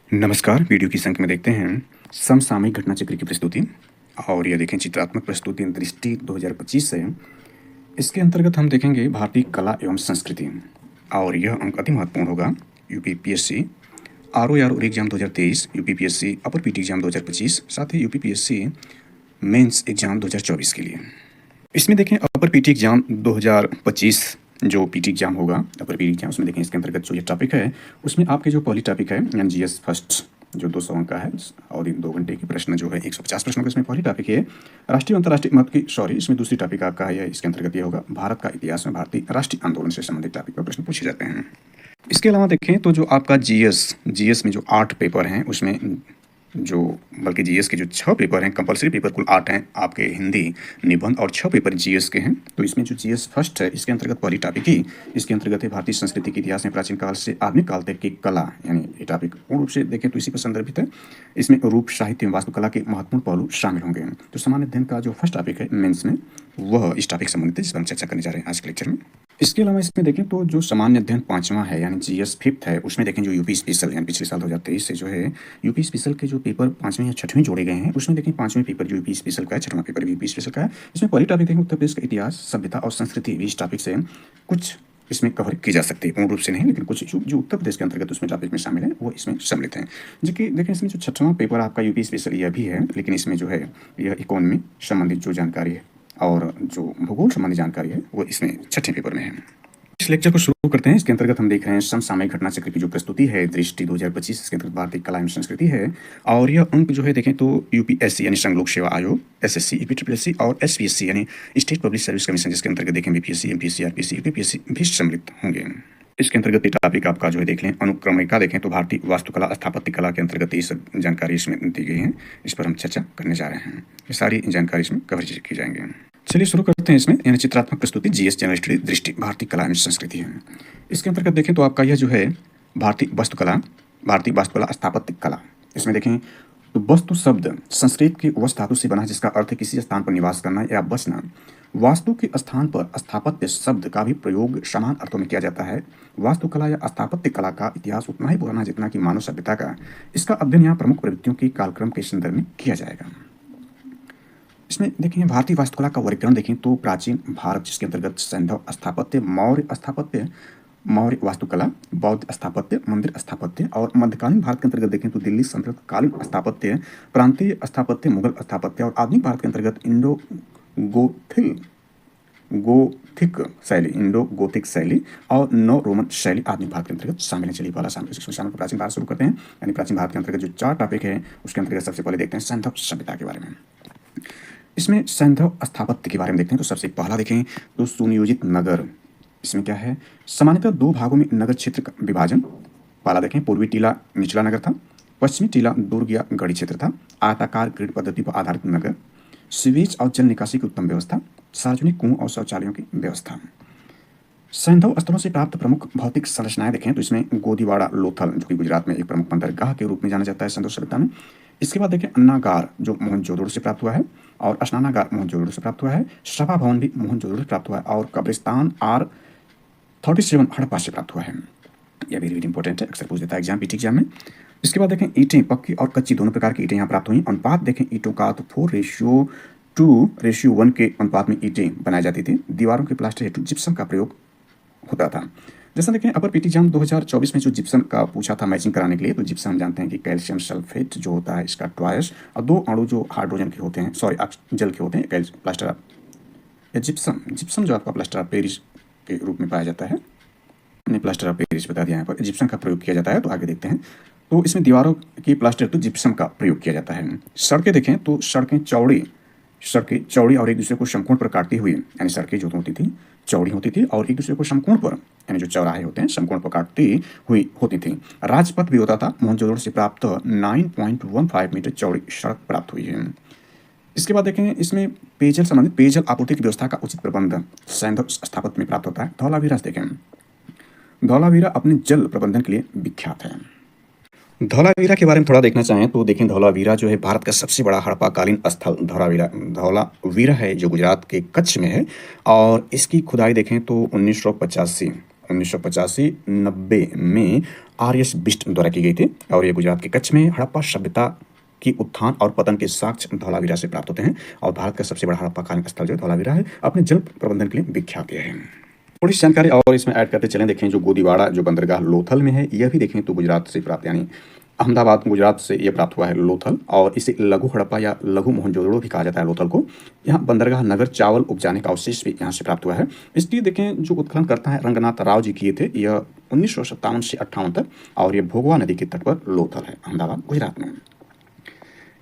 नमस्कार, वीडियो की संख्या में देखते हैं समसामयिक घटना चक्र की प्रस्तुति। और यह देखें चित्रात्मक प्रस्तुति दृष्टि 2025 है। इसके अंतर्गत हम देखेंगे भारतीय कला एवं संस्कृति, और यह अंक अति महत्वपूर्ण होगा यूपीपीएससी आरओ एग्जाम 2023, यूपीपीएससी अपर पीटी एग्जाम 2025, साथ ही यूपीपीएससी मेंस एग्जाम 2024 के लिए। इसमें देखें अपर पीटी एग्जाम 2025 जो पीटी एग्जाम होगा अपर पीटी एग्जाम, उसमें देखें इसके अंतर्गत जो ये टॉपिक है उसमें आपके जो पहली टॉपिक है यानी जीएस फर्स्ट जो 200 अंक का है और इन 2 घंटे की प्रश्न जो है 150 प्रश्नों का इसमें पहली टॉपिक है राष्ट्रीय अंतर्राष्ट्रीय महत्व की इसमें दूसरी टॉपिक आपका है इसके अंतर्गत ये होगा भारत का इतिहास में भारतीय राष्ट्रीय आंदोलन से संबंधित टॉपिक पर प्रश्न पूछे जाते हैं। इसके अलावा देखें तो जो आपका जीएस में जो 8 पेपर हैं उसमें जो बल्कि जीएस के जो 6 पेपर हैं, कंपलसरी पेपर कुल 8 हैं आपके, हिंदी निबंध और 6 पेपर जीएस के हैं। तो इसमें जो जीएस फर्स्ट है इसके अंतर्गत पहली टॉपिक ही इसके अंतर्गत है भारतीय संस्कृति के इतिहास में प्राचीन काल से आधुनिक काल तक की कला, यानी ये टॉपिक पूर्ण रूप से देखें तो इसी पर संदर्भित है। इसमें रूप साहित्य एवं वास्तुकला के महत्वपूर्ण पहलू शामिल होंगे। तो सामान्य अध्ययन का जो फर्स्ट टॉपिक है मेंस में वह इस टॉपिक से संबंधित है जिस पर हम चर्चा करने जा रहे हैं आज के लेक्चर में। इसके अलावा इसमें देखें तो जो सामान्य अध्ययन 5वां है यानी जीएस फिफ्थ है, उसमें देखें जो यूपी स्पेशल यानी पिछले साल 2023 से जो है यूपी स्पेशल के जो पेपर 5वें या 6वें जोड़े गए हैं उसमें देखें 5वें पेपर जो यूपी स्पेशल का है, 6वां पेपर यूपी स्पेशल का है। इसमें पहली टॉपिक देखें उत्तर प्रदेश का इतिहास, सभ्यता और संस्कृति भी इस टॉपिक से कुछ इसमें कवर की जा सकती है, पूर्ण रूप से नहीं लेकिन कुछ जो उत्तर प्रदेश के अंतर्गत उसमें टॉपिक में शामिल है वो इसमें सम्मिलित हैं। जो कि देखें इसमें जो 6वां पेपर आपका यूपी स्पेशल यह भी है, लेकिन इसमें जो है यह इकोनॉमी संबंधित जो जानकारी है और जो भूगोल संबंधी जानकारी है वो इसमें 6ठे पेपर में है। इस लेक्चर को शुरू करते हैं। इसके अंतर्गत हम देख रहे हैं समसामयिक घटना चक्र की जो प्रस्तुति है दृष्टि 2025, इसके अंतर्गत भारतीय कला एवं संस्कृति है। और यह अंक जो है देखें तो यूपीएससी यानी संघ लोक सेवा आयोग, एसएससी, ईपीट्रिपलएससी और एसपीएससी यानी स्टेट पब्लिक सर्विस कमीशन, जिसके अंतर्गत देखें बीपीएससी, एमपीएससी, आरपीएससी, यूपीपीएससी भी सम्मिलित होंगे। इसके अंतर्गत ये टॉपिक आपका जो है देख लें अनुक्रमिका देखें तो भारतीय वास्तुकला स्थापत्य कला के अंतर्गत ये सब जानकारी इसमें दी गई है, इस पर हम चर्चा करने जा रहे हैं। ये सारी जानकारी इसमें कवर की जाएंगे। चलिए शुरू करते हैं। इसमें यानी चित्रात्मक प्रस्तुति जीएस जनरल स्टडी दृष्टि भारतीय कला एवं संस्कृति है। इसके अंतर्गत देखें तो आपका यह जो है भारतीय वास्तुकला स्थापत्य कला, इसमें देखें तो वस्तु शब्द संस्कृत के वस्तु धातु से बना है जिसका अर्थ है किसी स्थान पर निवास करना या बसना। वास्तु के स्थान पर स्थापत्य शब्द का भी प्रयोग समान अर्थों में किया जाता है। वास्तुकला या स्थापत्य कला का इतिहास उतना ही पुराना जितना कि मानव सभ्यता का। इसका अध्ययन यहाँ प्रमुख प्रवृत्तियों के कालक्रम के संदर्भ में किया जाएगा। इसमें देखें भारतीय वास्तुकला का वर्गीकरण देखें तो प्राचीन भारत जिसके अंतर्गत सैंधव स्थापत्य, मौर्य वास्तुकला, बौद्ध स्थापत्य, मंदिर स्थापत्य, और मध्यकालीन भारत के अंतर्गत देखें तो दिल्ली सल्तनतकालीन स्थापत्य, प्रांतीय स्थापत्य, मुगल स्थापत्य, और आधुनिक भारत के अंतर्गत इंडो गोथिक शैली और नव रोमन शैली आधुनिक भारत के अंतर्गत शामिल है। चलिए पहला शामिल प्राचीन भारत शुरू करते हैं। यानी प्राचीन भारत के अंतर्गत जो 4 टॉपिक है उसके अंतर्गत सबसे पहले देखते हैं सैंधव सभ्यता के बारे में। इसमें सैंधव स्थापत्य के बारे में देखते हैं तो सबसे पहला देखें तो सुनियोजित नगर। इसमें क्या है, सामान्यतः 2 भागों में नगर क्षेत्र का विभाजन। पहला देखें पूर्वी टीला निचला नगर था, पश्चिमी टीला दुर्ग या गढ़ी क्षेत्र था। आयताकार ग्रिड पद्धति पर आधारित नगर, सीवेज और जल निकासी की उत्तम व्यवस्था, सार्वजनिक कुओं और शौचालयों की व्यवस्था। सैंधव स्थलों से प्राप्त प्रमुख भौतिक संरचनाएं देखें तो इसमें गोदीवाड़ा लोथल जो कि गुजरात में एक प्रमुख बंदरगाह के रूप में जाना जाता है सैंधव सभ्यता में। इसके बाद देखें अन्नागार जो मोहनजोदड़ो से प्राप्त हुआ है, और स्नानागार मोहनजोदड़ो से प्राप्त हुआ है। सभा भवन भी मोहनजोदड़ो से प्राप्त हुआ है, और कब्रिस्तान R37 हड़प्पा से प्राप्त हुआ है। यह वेरी वेरी इंपॉर्टेंट है, अक्सर पूछ देता है एग्जाम, पीटी एग्जाम में। इसके बाद देखें ईंटें पक्की और कच्ची दोनों प्रकार की ईंटें यहाँ प्राप्त हुई। अनुपात देखें ईंटों का तो 4:2:1 के अनुपात में ईंटें बनाई जाती थी। दीवारों के प्लास्टर हेतु जिप्सम का प्रयोग होता था। जैसा देखें अपर पीटी एग्जाम 2024 में जो जिप्सम का पूछा था मैचिंग कराने के लिए, तो जिप्सम हम जानते हैं कि कैल्शियम सल्फेट जो होता है इसका ट्वाइस, और 2 अणु जो हाइड्रोजन के होते हैं जल के होते हैं प्लास्टर या जिप्सम जो आपका प्लास्टर ऑफ पेरिस के रूप में पाया जाता है। मैंने प्लास्टर ऑफ पेरिस बता दिया यहाँ पर, जिप्सम का प्रयोग किया जाता है। तो आगे देखते हैं तो इसमें दीवारों की प्लास्टर तो जिप्सम का प्रयोग किया जाता है। सड़कें देखें तो सड़कें चौड़ी और एक दूसरे को समकोण पर काटती हुई, यानी सड़कें जो होती थी चौड़ी होती थी और एक दूसरे को समकोण पर, यानी जो चौराहे होते हैं समकोण पर काटती हुई होती थी। राजपथ भी होता था। मोहनजोदड़ो से प्राप्त 9.15 मीटर चौड़ी सड़क प्राप्त हुई है। इसके बाद देखें इसमें पेयजल आपूर्ति की व्यवस्था का उचित प्रबंध सैंधव स्थापत्य में प्राप्त होता है। धौलावीरा देखें, धौलावीरा अपने जल प्रबंधन के लिए विख्यात है। धौलावीरा के बारे में थोड़ा देखना चाहें तो देखें धौलावीरा जो है भारत का सबसे बड़ा हड़प्पाकालीन स्थल धौलावीरा है जो गुजरात के कच्छ में है, और इसकी खुदाई देखें तो 1985 1985-90 में आर.एस. बिष्ट द्वारा की गई थी और ये गुजरात के कच्छ में हड़प्पा सभ्यता की उत्थान और पतन के साक्ष्य धौलावीरा से प्राप्त होते हैं और भारत का सबसे बड़ा हड़प्पा कालीन स्थल जो है धौलावीरा है अपने जल प्रबंधन के लिए विख्यात है। थोड़ी सी जानकारी और इसमें ऐड करते चलें। देखें जो गोदीवाड़ा जो बंदरगाह लोथल में है यह भी देखें तो गुजरात से प्राप्त यानी अहमदाबाद गुजरात से यह प्राप्त हुआ है लोथल और इसे लघु हड़प्पा या लघु मोहनजोदड़ो भी कहा जाता है लोथल को। यहाँ बंदरगाह नगर चावल उपजाने का अवशेष भी यहाँ से प्राप्त हुआ है। इसलिए देखें जो उत्खनन करता है रंगनाथ राव जी किए थे यह 1957 से 58 तक और ये भोगवा नदी के तट पर लोथल है अहमदाबाद गुजरात में।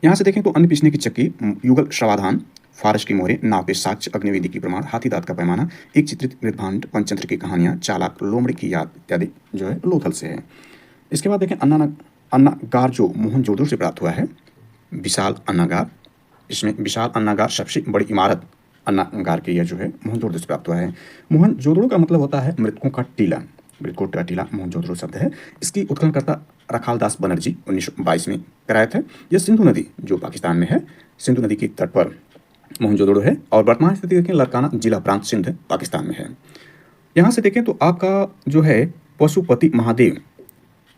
यहाँ से देखें तो अन्न पीसने की चक्की, युगल श्रवाधान, फारस की मोहरें, नाव के साक्ष्य, अग्निवेदी की प्रमाण, हाथी दांत का पैमाना, एक चित्रित मृदभांड, पंचतंत्र की कहानियाँ, चालाक, लोमड़ी की याद इत्यादि जो है लोथल से है। इसके बाद देखें अन्नागार जो मोहनजोदड़ो से प्राप्त हुआ है विशाल अन्नागार। इसमें विशाल अन्नागार सबसे बड़ी इमारत अन्नागार की यह जो है मोहनजोदड़ो से प्राप्त हुआ है। मोहनजोदड़ो का मतलब होता है मृतकों का टीला, मृतकों का टीला मोहनजोदड़ो शब्द है। इसकी उत्खननकर्ता रखाल दास बनर्जी 1922 में कराए थे। यह सिंधु नदी जो पाकिस्तान में है, सिंधु नदी के तट पर मोहनजोदड़ो है और वर्तमान स्थिति देखें लरकाना जिला प्रांत सिंध पाकिस्तान में है। यहाँ से देखें तो आपका जो है पशुपति महादेव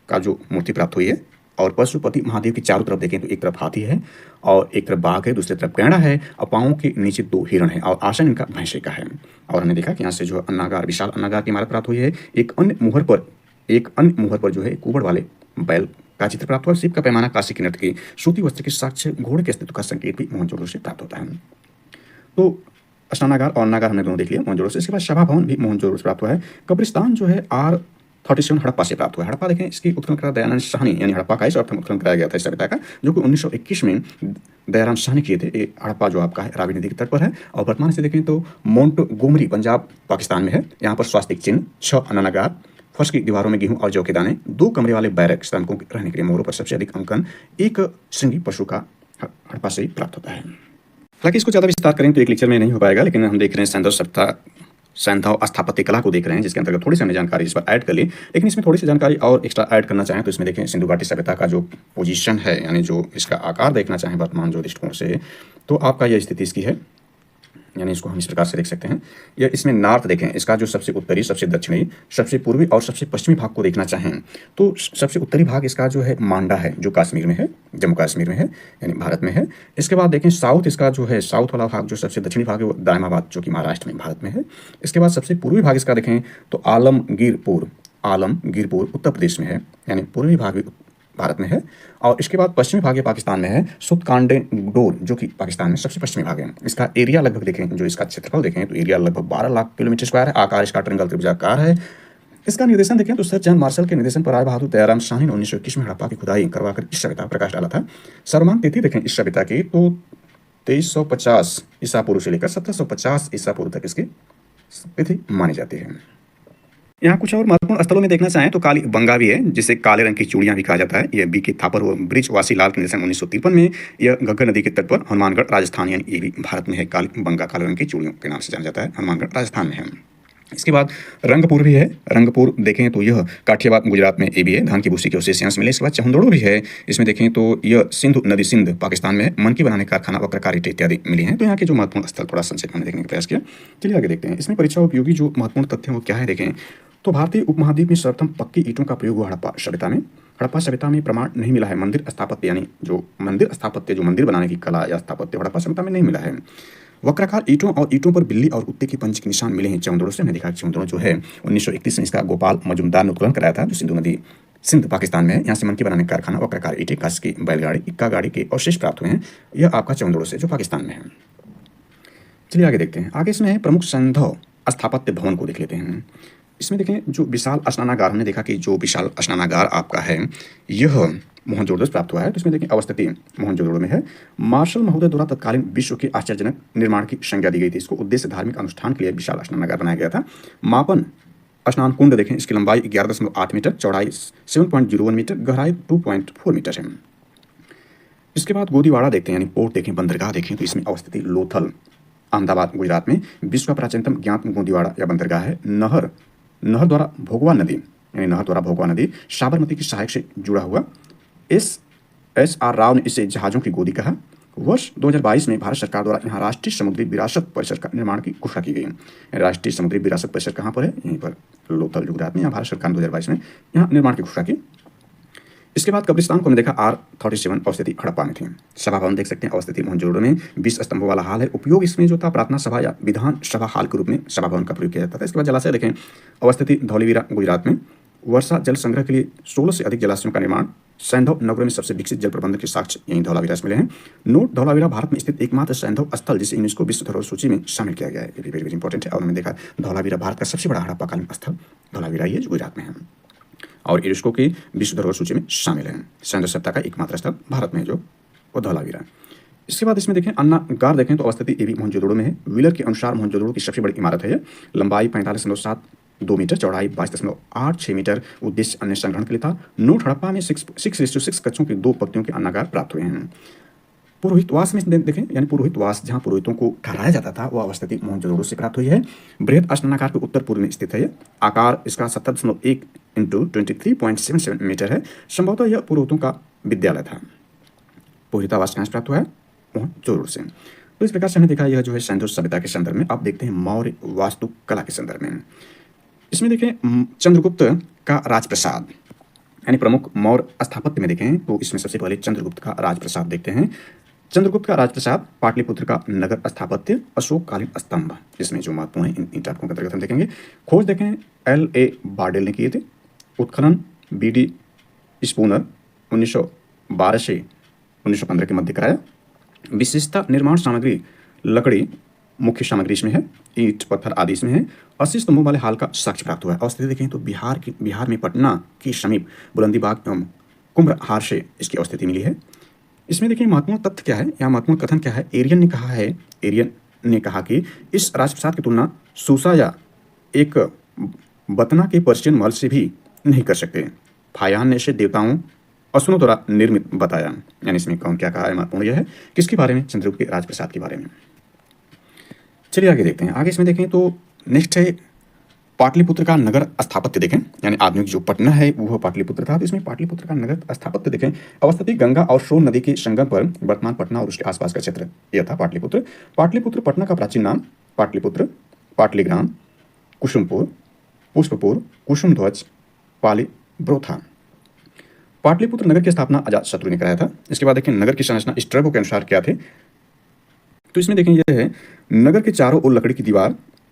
का जो मूर्ति प्राप्त हुई है और पशुपति महादेव की चारों तरफ देखें तो एक तरफ हाथी है और एक तरफ बाघ है, दूसरी तरफ गैंडा है और पाँवों के नीचे 2 हिरण है और आसन इनका भैंसे का है। और हमने देखा कि यहाँ से जो अन्नागार विशाल अन्नागार की इमारत प्राप्त हुई है। एक अन्य मुहर पर जो है कुबड़ वाले बैल का चित्र प्राप्त हुआ। शिव का पैमाना, काशी की नृत्य की सूती वस्त्र के साक्ष्य, घोड़े के अस्तित्व का संकेत भी मोहनजोदड़ो से प्राप्त होता है। तो स्नानागार और अन्नागार हमने दोनों देख लिया मोहनजोदड़ो से। इसके बाद सभा भवन भी मोहनजोदड़ो से प्राप्त हुआ है। कब्रिस्तान जो है R37 हड़प्पा से प्राप्त हुआ है। हड़प्पा देखें इसकी उत्खनन करा दयानंद साहनी यानी हड़प्पा का इस अर्थ में उत्खनन कराया गया था इस सभ्यता का जो कि 1921 में दयाराम साहनी किए थे। ये हड़प्पा जो आपका है रावी नदी के तट पर है और वर्तमान से देखें तो मोंटगोमरी पंजाब पाकिस्तान में है। यहाँ पर स्वास्तिक चिन्ह, 6 अन्नागार, फर्श की दीवारों में गेहूं और जौ के दाने, 2 कमरे वाले बैरक श्रमिकों के रहने के लिए, मोरों पर सबसे अधिक अंकन, एक श्रृंगी पशु का हड़प्पा से ही प्राप्त होता है। हालांकि इसको ज़्यादा विस्तार करें तो एक लेक्चर में नहीं हो पाएगा, लेकिन हम देख रहे हैं सैंधव स्थापत्य कला को देख रहे हैं जिसके अंतर्गत थोड़ी सी हमने जानकारी इस पर ऐड कर ली। लेकिन इसमें थोड़ी सी जानकारी और एक्स्ट्रा ऐड करना चाहें तो इसमें देखें सिंधु घाटी सभ्यता का जो पोजीशन है यानी जो इसका आकार देखना चाहें वर्तमान जो दृष्टिकोण से तो आपका यह स्थिति इसकी है। यानी इसको हम इस प्रकार से देख सकते हैं। या इसमें नॉर्थ देखें इसका जो सबसे उत्तरी, सबसे दक्षिणी, सबसे पूर्वी और सबसे पश्चिमी भाग को देखना चाहें तो सबसे उत्तरी भाग इसका जो है मांडा है जो कश्मीर में है, जम्मू कश्मीर में है यानी भारत में है। इसके बाद देखें साउथ इसका जो है साउथ वाला भाग जो सबसे दक्षिणी भाग है वो दायमाबाद जो कि महाराष्ट्र में भारत में है। इसके बाद सबसे पूर्वी भाग इसका देखें तो आलमगीरपुर उत्तर प्रदेश में है यानी पूर्वी भाग भारत में है। और इसके बाद पश्चिमी भाग पाकिस्तान में है, सुतकांडेडोर जो कि पाकिस्तान में सबसे पश्चिमी भाग है। इसका एरिया लगभग देखें जो इसका क्षेत्रफल देखें तो एरिया लगभग 12 लाख किलोमीटर स्क्वायर है। आकार इसका ट्रायंगल त्रिभुजाकार है। इसका निर्देशन देखें तो सर जॉन मार्शल के निर्देशन पर राय बहादुर दयाराम साहनी ने 1921 में हड़प्पा की खुदाई करवाकर इस सभ्यता पर प्रकाश डाला था। सर्वमान्य तिथि देखें इस सभ्यता की तो 2350 ईसा पूर्व से लेकर 1750 ईसा पूर्व तक इसकी तिथि मानी जाती है। यहाँ कुछ और महत्वपूर्ण स्थलों में देखना चाहें तो काली बंगा भी है जिसे काले रंग की चूड़ियां भी कहा जाता है। यह बी के थापर व ब्रिज वासी लाल के निर्देशन 1953 में यह घग्गर नदी के तट पर हनुमानगढ़ राजस्थान यानी ये भी भारत में है। काली बंगा काले रंग की चूड़ियों के नाम से जाना जाता है, हनुमानगढ़ राजस्थान में है। इसके बाद रंगपुर भी है। रंगपुर देखें तो यह काठियावाड़ गुजरात में ये भी है, धान की भूसी के अवशेष यहाँ से मिले। इसके बाद चहुंदड़ो भी है। इसमें देखें तो यह सिंधु नदी सिंध पाकिस्तान में मन की बनाने कारखाना वक्रकार ईंटें इत्यादि मिली हैं। तो यहाँ के जो महत्वपूर्ण स्थल थोड़ा संक्षेप में देखने का प्रयास किया। चलिए आगे देखते हैं। इसमें परीक्षा उपयोगी जो महत्वपूर्ण तथ्य वो क्या है देखें तो भारतीय उपमहाद्वीप में सर्वप्रथम पक्की ईंटों का प्रयोग हुआ हड़प्पा सभ्यता में। हड़प्पा सभ्यता में प्रमाण नहीं मिला है मंदिर स्थापत्य यानी जो मंदिर बनाने की कला या स्थापत्य हड़प्पा सभ्यता में नहीं मिला है। वक्राकार ईंटों और ईंटों पर बिल्ली और कुत्ते के पंच के निशान मिले हैं चहुंदड़ो से। हमने देखा चहुंदड़ो जो है 1931 में इसका गोपाल मजुमदार ने उत्खनन कराया था जो सिंधु नदी सिंध पाकिस्तान में है। यहाँ से मन के बनाने का कारखाना वक्राकार ईंटें, कांस्य की बैलगाड़ी, इक्का गाड़ी के अवशेष प्राप्त हुए हैं। यह आपका चहुंदड़ो से जो पाकिस्तान में है। चलिए आगे देखते हैं। आगे इसमें प्रमुख सैंधव स्थापत्य भवन को देख लेते हैं। इसमें देखें जो विशाल स्नानागार, हमने देखा कि जो विशाल स्नानागार आपका है यह मोहनजोदड़ो से प्राप्त हुआ है। तो इसमें देखिए अवस्थिति मोहनजोदड़ो में है। मार्शल महोदय द्वारा तत्कालीन विश्व के आश्चर्यजनक निर्माण की संज्ञा दी गई थी। इसको उद्देश्य धार्मिक अनुष्ठान के लिए विशाल स्नानागार बनाया गया था। मापन स्नान कुंड देखें इसकी लंबाई 11.8 मीटर, चौड़ाई 7.01 मीटर, गहराई 2.4 मीटर है। इसके बाद गोदीवाड़ा देखते हैं यानी पोर्ट देखें, बंदरगाह देखें तो इसमें अवस्थिति लोथल अहमदाबाद गुजरात में विश्व का प्राचीनतम ज्ञात गोदीवाड़ा या बंदरगाह है। नहर द्वारा भोगवा नदी साबरमती की सहायक से जुड़ा हुआ। S.R. राव ने इसे जहाज़ों की गोदी कहा। वर्ष 2022 में भारत सरकार द्वारा यहाँ राष्ट्रीय समुद्री विरासत परिसर का निर्माण की घोषणा की गई। राष्ट्रीय समुद्री विरासत परिसर कहाँ पर है? यहीं पर लोथल गुजरात में। यहाँ भारत सरकार ने 2022 में यहाँ निर्माण की घोषणा की। इसके बाद कब्रिस्तान को हमने देखा R37 अवस्थिति हड़प्पा में थी। सभा भवन देख सकते हैं अवस्थिति मोहनजोदड़ो में 20 स्तंभों वाला हाल है। उपयोग इसमें जो था प्रार्थना सभा या विधान सभा हाल के रूप में सभा भवन का प्रयोग किया जाता था। इसके बाद जलाशय देखें अवस्थिति धौलीवीरा गुजरात में। वर्षा जल संग्रह के लिए 16 से अधिक जलाशयों का निर्माण। सैंधव नगरों में सबसे विकसित जल प्रबंधन के साक्ष्य यहीं धौलावीरा से मिले हैं। नोट धौलावीरा भारत में स्थित एकमात्र सैंधव स्थल जिसे यूनेस्को विश्व धरोहर सूची में शामिल किया गया है। ये भी वेरी इंपॉर्टेंट है। और हमने देखा धौलावीरा भारत का सबसे बड़ा हड़प्पाकालीन स्थल धौलावीरा ही है जो गुजरात में है और यूनेस्को की विश्व धरोहर सूची में शामिल है। सैंधव सभ्यता का एकमात्र स्थल भारत में है जो वो धौलावीरा। इसके बाद इसमें देखें अन्ना गार देखें तो अवस्थिति ये भी मोहनजोदड़ो में है। व्हीलर के अनुसार मोहनजोदड़ो की सबसे बड़ी इमारत है। लंबाई 45.72 मीटर, चौड़ाई 22.86 मीटर। उद्देश्य अन्य संग्रहण के लिए था। नोट हड़प्पा में 6:6 कक्षों की 2 पंक्तियों के अन्नागार प्राप्त हुए हैं। पुरोहितवास में देखें यानी पुरोहितवास जहाँ पुरोहितों को ठहराया जाता था वह अवस्थिति मोहनजोदड़ो से प्राप्त हुई है। बृहद अष्टनाकार के उत्तर पूर्व में स्थित है। आकार इसका 17.1 इंटू 23.77 मीटर है। संभवतः यह पुरोहितों का विद्यालय था। पुरोहितावास कहाँ से प्राप्त हुआ है? मोहनजोदड़ो से। तो इस प्रकार से हमने देखा यह जो है सैंधव सभ्यता के संदर्भ में। अब देखते हैं मौर्य वास्तुकला के संदर्भ में। इसमें देखें चंद्रगुप्त का राजप्रसाद यानी प्रमुख मौर्य स्थापत्य में देखें तो इसमें सबसे पहले चंद्रगुप्त का राजप्रसाद देखते हैं। चंद्रगुप्त का राजप्रसाद, पाटलिपुत्र का नगर स्थापत्य, अशोककालीन स्तंभ, इसमें जो महत्वपूर्ण है इन टाइपों के अंतर्गत हम देखेंगे। खोज देखें L.A. बार्डेल ने किए थे। उत्खनन B.D. स्पूनर 1912 से 1915 के मध्य कराया। विशेषता निर्माण सामग्री लकड़ी मुख्य सामग्री इसमें है, ईंट पत्थर आदि इसमें है। 80 स्तंभों वाले हाल का साक्ष्य प्राप्त हुआ है। अवस्थिति देखें तो बिहार में पटना के समीप बुलंदीबाग एवं कुम्भहार से इसकी अवस्थिति मिली है। इसमें देखिए महत्वपूर्ण तथ्य क्या है या महत्वपूर्ण कथन क्या है? एरियन ने कहा कि इस राजप्रसाद की तुलना सूसा या एक बतना के पर्शियन महल से भी नहीं कर सकते। फायान ने इसे देवताओं असुरों द्वारा निर्मित बताया। यानी इसमें कौन क्या कहा है? महत्वपूर्ण यह है किसके बारे में? चंद्रगुप्त के राजप्रसाद के बारे में। चलिए आगे देखते हैं। आगे इसमें देखें तो नेक्स्ट है पाटलिपुत्र का नगर स्थापत्य देखें यानी आधुनिक जो पटना है वह पाटलिपुत्र था। तो इसमें पाटलिपुत्र का नगर स्थापत्य देखें। अवस्थिति गंगा और सोन नदी के संगम पर वर्तमान पटना और उसके आसपास का क्षेत्र यह था पाटलिपुत्र। पाटलिपुत्र पटना का प्राचीन नाम पाटलिपुत्र, पाटलीग्राम, कुसुमपुर, पुष्पपुर, कुसुमध्वज, पालीब्रो था। पाटलिपुत्र नगर की स्थापना अजातशत्रु ने कराया था। इसके बाद देखें नगर की संरचना स्ट्रैबो के अनुसार क्या थे। तो इसमें देखें यह है नगर के चारों ओर लकड़ी की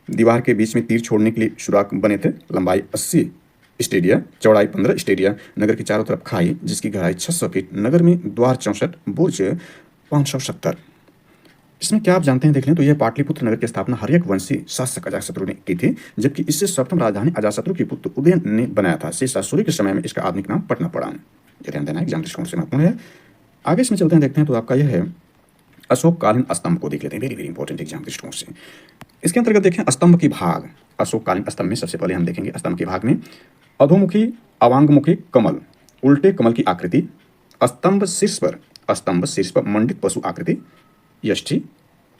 दीवार के बीच में तीर छोड़ने के लिए सुराख बने थे। लंबाई 80 स्टेडिया, चौड़ाई 15 स्टेडिया। नगर के चारों तरफ खाई जिसकी गहराई 600 फीट। नगर में द्वार 64, बुर्ज 570। इसमें क्या आप जानते हैं देख लें तो यह पाटलिपुत्र नगर की स्थापना हर्यक वंशी शासक अजातशत्रु ने की थी, जबकि इससे सप्तम राजधानी अजातशत्रु के पुत्र उदयन ने बनाया था। शेषा सूर्य के समय में इसका आधुनिक नाम पटना पड़ा। यह ध्यान देना एग्जाम दृष्टिकोण से महत्वपूर्ण है। आगे इसमें चलते हैं देखते हैं तो आपका यह है अशोककालीन स्तंभ को देख लेते हैं। वेरी इंपॉर्टेंट एग्जाम दृष्टिकोण से। इसके अंतर्गत देखें स्तंभ की भाग। अशोककालीन स्तंभ में सबसे पहले हम देखेंगे स्तंभ के भाग में अधोमुखी अवांगमुखी कमल, उल्टे कमल की आकृति, स्तंभ शीर्ष पर मंडित पशु आकृति, यष्टि,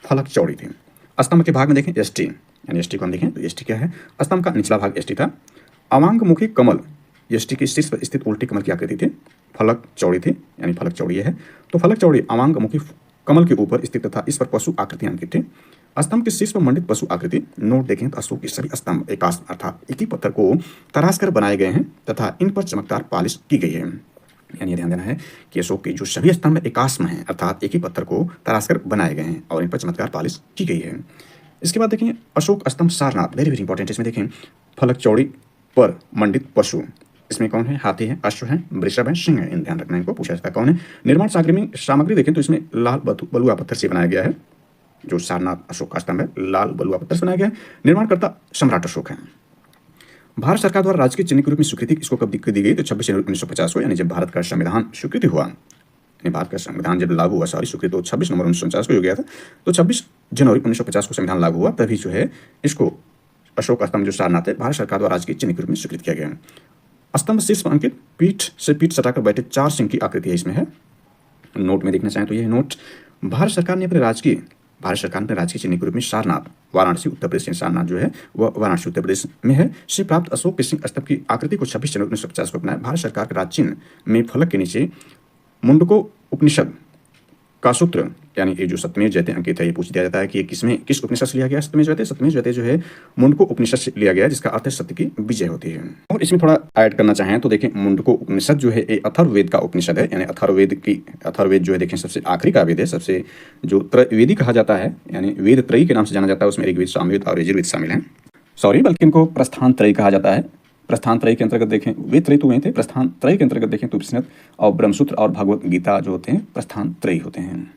फलक चौड़ी थी। स्तंभ के भाग में देखें यष्टि यानी यष्टि को हम देखें तो यष्टि क्या है? स्तंभ का निचला भाग यष्टि था। अवांगमुखी कमल यष्टि के शीर्ष पर स्थित उल्टे कमल की आकृति थी। फलक चौड़ी थी यानी फलक चौड़ी है। तो फलक चौड़ी अवांगमुखी कमल के ऊपर स्थित तथा इस पर पशु आकृतियां अंकित थी। स्तंभ के शीर्ष पर मंडित पशु आकृति। नोट देखें तो अशोक के सभी स्तंभ एकास अर्थात एक ही पत्थर को तराश कर बनाए गए हैं तथा इन पर चमकदार पालिश की गई है। यानी ध्यान देना है कि अशोक के जो सभी स्तंभ एकास्म हैं अर्थात एक ही पत्थर को तराश कर बनाए गए हैं और इन पर चमत्कार पालिश की गई है। इसके बाद देखें अशोक स्तंभ सारनाथ। Very important. इसमें देखें फलक चौड़ी पर मंडित पशु। इसमें कौन है? हाथी है, अश्व है, वृषभ है, सिंह है। इन ध्यान रखना, इनको पूछा जाता है कौन है। निर्माण सामग्री देखें तो इसमें लाल बलुआ पत्थर से बनाया गया है। जो सारनाथ अशोक का स्तंभ है लाल बलुआ पत्थर से बनाया गया है। निर्माणकर्ता सम्राट अशोक है। भारत सरकार द्वारा राजकीय चिन्ह के रूप में स्वीकृति इसको कब दी गई? तो 26 जनवरी 1950 को, यानी जब भारत का संविधान स्वीकृति हुआ। यानी भारत का संविधान जब लागू हुआ स्वीकृति तो 26 नवंबर 1949 को हो गया था। तो 26 जनवरी 1950 को संविधान लागू हुआ तभी जो है इसको अशोक स्तंभ जो सारनाथ है भारत सरकार द्वारा राजकीय चिन्ह के रूप में स्वीकृत किया गया है। स्तंभ शीर्ष पर अंकित पीठ से पीठ सटाकर बैठे 4 सिंह की आकृति है इसमें है। नोट में देखना चाहें तो यह नोट भारत सरकार ने अपने राजकीय चिन्ह के रूप में सारनाथ वाराणसी उत्तर प्रदेश, सारनाथ जो है वह वाराणसी उत्तर प्रदेश में है, से प्राप्त अशोक के सिंह स्तंभ की आकृति को 26 जनवरी 1950 को अपनाया। भारत सरकार के राज चिन्ह में फलक के नीचे मुंडको उपनिषद का सूत्र यानी ये जो सत्यमेव जयते अंकित है, ये पूछ दिया जाता है कि ये किस उपनिषद से लिया गया है। सत्यमेव जयते जो है मुंडको उपनिषद से लिया गया है, जिसका अर्थ है सत्य की विजय होती है। और इसमें थोड़ा ऐड करना चाहें तो देखें, मुंडको उपनिषद जो है ये अथर्ववेद का उपनिषद है, यानी अथर्ववेद जो है देखें सबसे आखिरी का वेद है, सबसे जो त्रैवेदी कहा जाता है, यानी वेद त्रयी के नाम से जाना जाता है। उसमें ऋग्वेद, सामवेद और यजुर्वेद शामिल हैं। सॉरी, बल्कि इनको प्रस्थान त्रयी कहा जाता है। प्रस्थान त्रयी के अंतर्गत देखें, वेद त्रयी तो हुए थे, प्रस्थान त्रयी के अंतर्गत देखें तो उपनिषद और ब्रह्मसूत्र और भगवत गीता जो होते हैं प्रस्थान त्रयी होते हैं।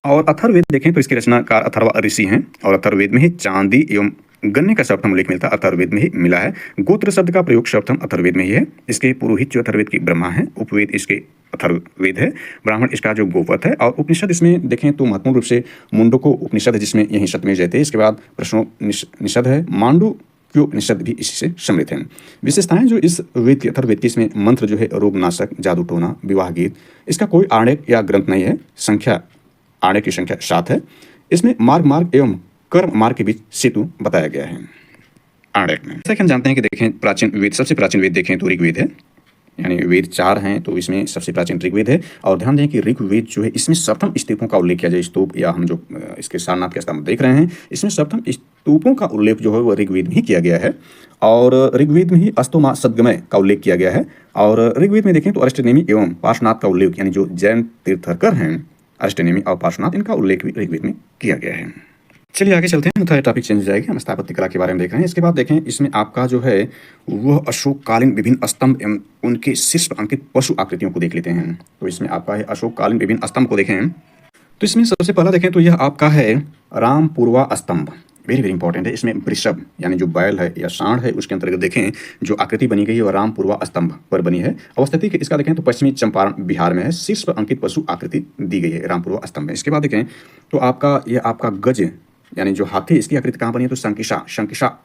और अथर्ववेद देखें तो इसके रचनाकार अथर्व ऋषि हैं, और अथर्ववेद में ही चांदी एवं गन्ने का शब्द हम उल्लेख मिलता है अथर्ववेद में ही मिला है। गोत्र शब्द का प्रयोग शब्द हम अथर्ववेद में ही है। इसके पुरोहित जो अथर्ववेद की ब्रह्मा है, उपवेद इसके अथर्ववेद है, ब्राह्मण इसका जो गोवत है, और उपनिषद इसमें देखें तो महत्वपूर्ण रूप से मुंडको उपनिषद है, जिसमें यही सत्यमेव जयते। इसके बाद प्रश्नोपनिषद है, मांडुक्य उपनिषद भी इसी से सम्मिलित हैं। विशेषताएं जो इस वेद की अथर्ववेद की, इसमें मंत्र जो है रोगनाशक, जादू टोना, विवाह गीत, इसका कोई आर्णिक या ग्रंथ नहीं है। संख्या, आर्णिक की संख्या 7 है। इसमें मार्ग एवं कर्म मार्ग के बीच सेतु बताया गया है आर्णिक में। जैसा कि हम जानते हैं कि देखें प्राचीन वेद, सबसे प्राचीन वेद देखें तो ऋग्वेद है, यानी वेद 4 हैं तो इसमें सबसे प्राचीन ऋग्वेद है। और ध्यान दें कि ऋग्वेद जो है इसमें सप्तम स्तूपों का उल्लेख किया जाए। स्तूप या हम जो इसके सारनाथ के स्तंभ देख रहे हैं, इसमें सप्तम स्तूपों का उल्लेख जो है वह ऋग्वेद में ही किया गया है। और ऋग्वेद में ही अस्तोमा सद्गमय का उल्लेख किया गया है। और ऋग्वेद में देखें तो अरिष्टनेमी एवं पार्श्वनाथ का उल्लेख, यानी जो जैन तीर्थंकर हैं अरिष्टनेमी और पार्श्वनाथ, इनका उल्लेख भी ऋग्वेद में किया गया है। चलिए आगे चलते हैं, थोड़ा टॉपिक चेंज हो जाएगी। हम स्थापत्य कला के बारे में देख रहे हैं। इसके बाद देखें इसमें आपका जो है वह अशोककालीन विभिन्न स्तंभ एवं उनके शीर्ष पर अंकित पशु आकृतियों को देख लेते हैं। तो इसमें आपका है अशोककालीन विभिन्न स्तंभ को देखें तो इसमें सबसे पहला देखें तो यह आपका है रामपूर्वा स्तंभ, वेरी वेरी इंपॉर्टेंट है। इसमें वृषभ यानी जो बैल है या सांड है, उसके अंतर्गत देखें जो आकृति बनी गई है वह रामपूर्वा स्तंभ पर बनी है। अवस्थिति इसका देखें तो पश्चिमी चंपारण बिहार में है। शीर्ष पर अंकित पशु आकृति दी गई है रामपूर्वा स्तंभ में। इसके बाद देखें तो आपका यह आपका गज यानी जो हाथी, इसकी आकृति कहाँ बनी है तो शंकिशा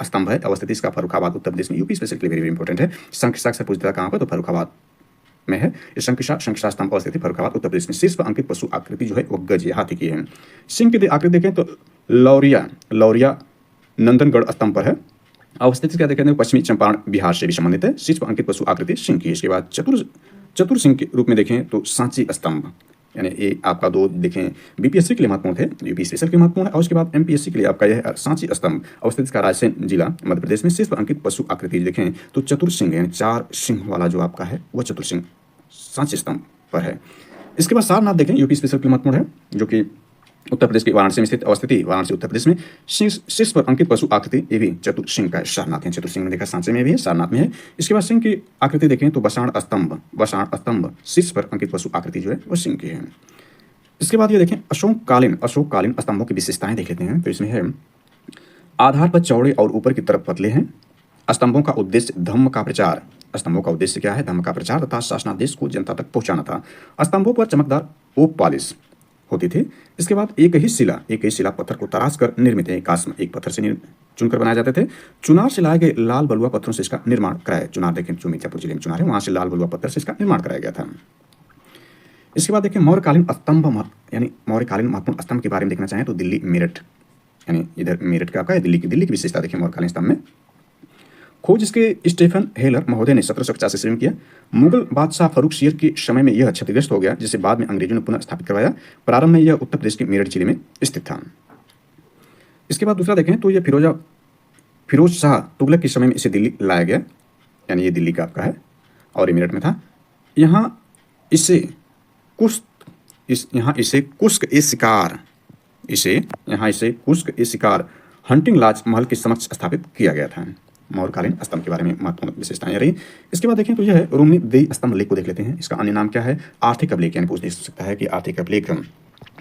स्तंभ है। अवस्थिति इसका फर्रुखाबाद उत्तर प्रदेश में, यूपी स्पेसिफिकली वेरी इंपॉर्टेंट है। शंकिशा से पूछता कहाँ पर तो फर्रुखाबाद में है। शंकिशा स्तंभ अवस्थिति फर्रुखाबाद उत्तर प्रदेश में। शीर्ष पर अंकित पशु आकृति जो है वो गज हाथी की है। सिंह की आकृति देखें तो लौरिया नंदनगढ़ स्तंभ पर है। अवस्थिति क्या देखें तो पश्चिमी चंपारण बिहार से भी संबंधित है। शीर्ष पर अंकित पशु आकृति सिंह की। इसके बाद चतुर सिंह के रूप में देखें तो सांची स्तंभ, यानी ये आपका दो देखें बीपीएससी के लिए महत्वपूर्ण है, यूपी स्पेशल के लिए महत्वपूर्ण है। और उसके बाद एमपीएससी के लिए आपका यह सांची स्तंभ अवस्थित का रायसेन जिला मध्य प्रदेश में। शीर्ष पर अंकित पशु आकृति देखें तो चतुर सिंह, यानी 4 सिंह वाला जो आपका है वह चतुर सिंह सांची स्तंभ पर है। इसके बाद सारनाथ देखें यूपी स्पेशल के लिए महत्वपूर्ण है, जो कि उत्तर प्रदेश के वाराणसी में स्थित अवस्थिति, वाराणसी उत्तर प्रदेश में। शीर्ष पर अंकित पशु आकृति ये भी चतुर सिंह का सारनाथ है। चतुर सिंह में देखा सांचे में भी है, सारनाथ में है। इसके बाद सिंह की आकृति देखें तो बसाण स्तंभ शीर्ष पर अंकित पशु आकृति जो है वो सिंह की है। इसके बाद ये देखें अशोककालीन स्तंभों की विशेषताएं देख लेते हैं। तो इसमें है आधार पर चौड़े और ऊपर की तरफ पतले हैं। स्तंभों का उद्देश्य धम्म का प्रचार। स्तंभों का उद्देश्य क्या है? धम्म का प्रचार तथा शासनादेश को जनता तक पहुंचाना था। स्तंभों पर चमकदार ओक पॉलिश होती थी। इसके बाद एक ही शिला पत्थर को तराश कर निर्मित है। एक पत्थर से चुनकर बनाए जाते थे। चुनार से लाए गए लाल बलुआ पत्थरों से इसका निर्माण कराया। चुनार देखें जो मिर्जापुर जिले में चुनार है, वहां से लाल बलुआ पत्थर से इसका निर्माण कराया गया था। इसके बाद देखें मौर्यकालीन स्तंभ, यानी मौर्यकालीन महत्वपूर्ण स्तंभ के बारे में देखना चाहें तो दिल्ली मेरठ, यानी इधर मेरठ का आपका है, दिल्ली की विशेषता देखें मौर्यकालीन स्तंभ में। खोज इसके स्टीफन हेलर महोदय ने 1785 ईस्वी में किया। मुगल बादशाह फरूख शेर के समय में यह क्षतिग्रस्त हो गया, जिसे बाद में अंग्रेजों ने पुनः स्थापित करवाया। प्रारंभ में यह उत्तर प्रदेश के मेरठ जिले में स्थित था। इसके बाद दूसरा देखें तो यह फिरोज शाह तुगलक के समय में इसे दिल्ली लाया गया, यानी ये दिल्ली का आपका है और ये मेरठ में था। यहाँ इसे कुश्क ए शिकार हंटिंग लॉज महल के समक्ष स्थापित किया गया था। मौर्यकालीन स्तंभ के बारे में महत्वपूर्ण विशेषताएं रही। इसके बाद देखें तो यह है रोमनी देई स्तंभ लेख को देख लेते हैं। इसका अन्य नाम क्या है? आर्थिक अभिलेख, यानी पूछ दे सकता है कि आर्थिक अभिलेख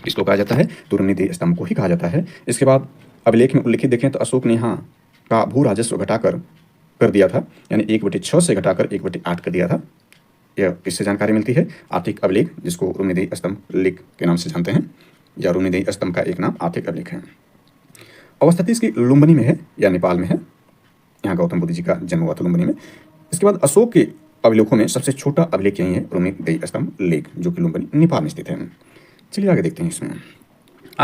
किसको कहा जाता है? तो रोमनी देई स्तंभ को ही कहा जाता है। इसके बाद अभिलेख में उल्लिखित देखें तो अशोक ने यहाँ का भू राजस्व घटाकर कर दिया था, यानी 1/6 से घटाकर 1/8 कर दिया था। यह इससे जानकारी मिलती है आर्थिक अभिलेख, जिसको रोमनी देई स्तंभ लेख के नाम से जानते हैं, या रोमनी देई स्तंभ का एक नाम आर्थिक अभिलेख है। अवस्थिति इसकी लुम्बिनी में है या नेपाल में है। यहाँ गौतम बुद्ध जी का जन्म हुआ था लुम्बिनी में। इसके बाद अशोक के अभिलेखों में सबसे छोटा अभिलेख यही है रोमनी देई स्तंभ लेख, जो कि लुम्बिनी नेपाल में स्थित है। चलिए आगे देखते हैं।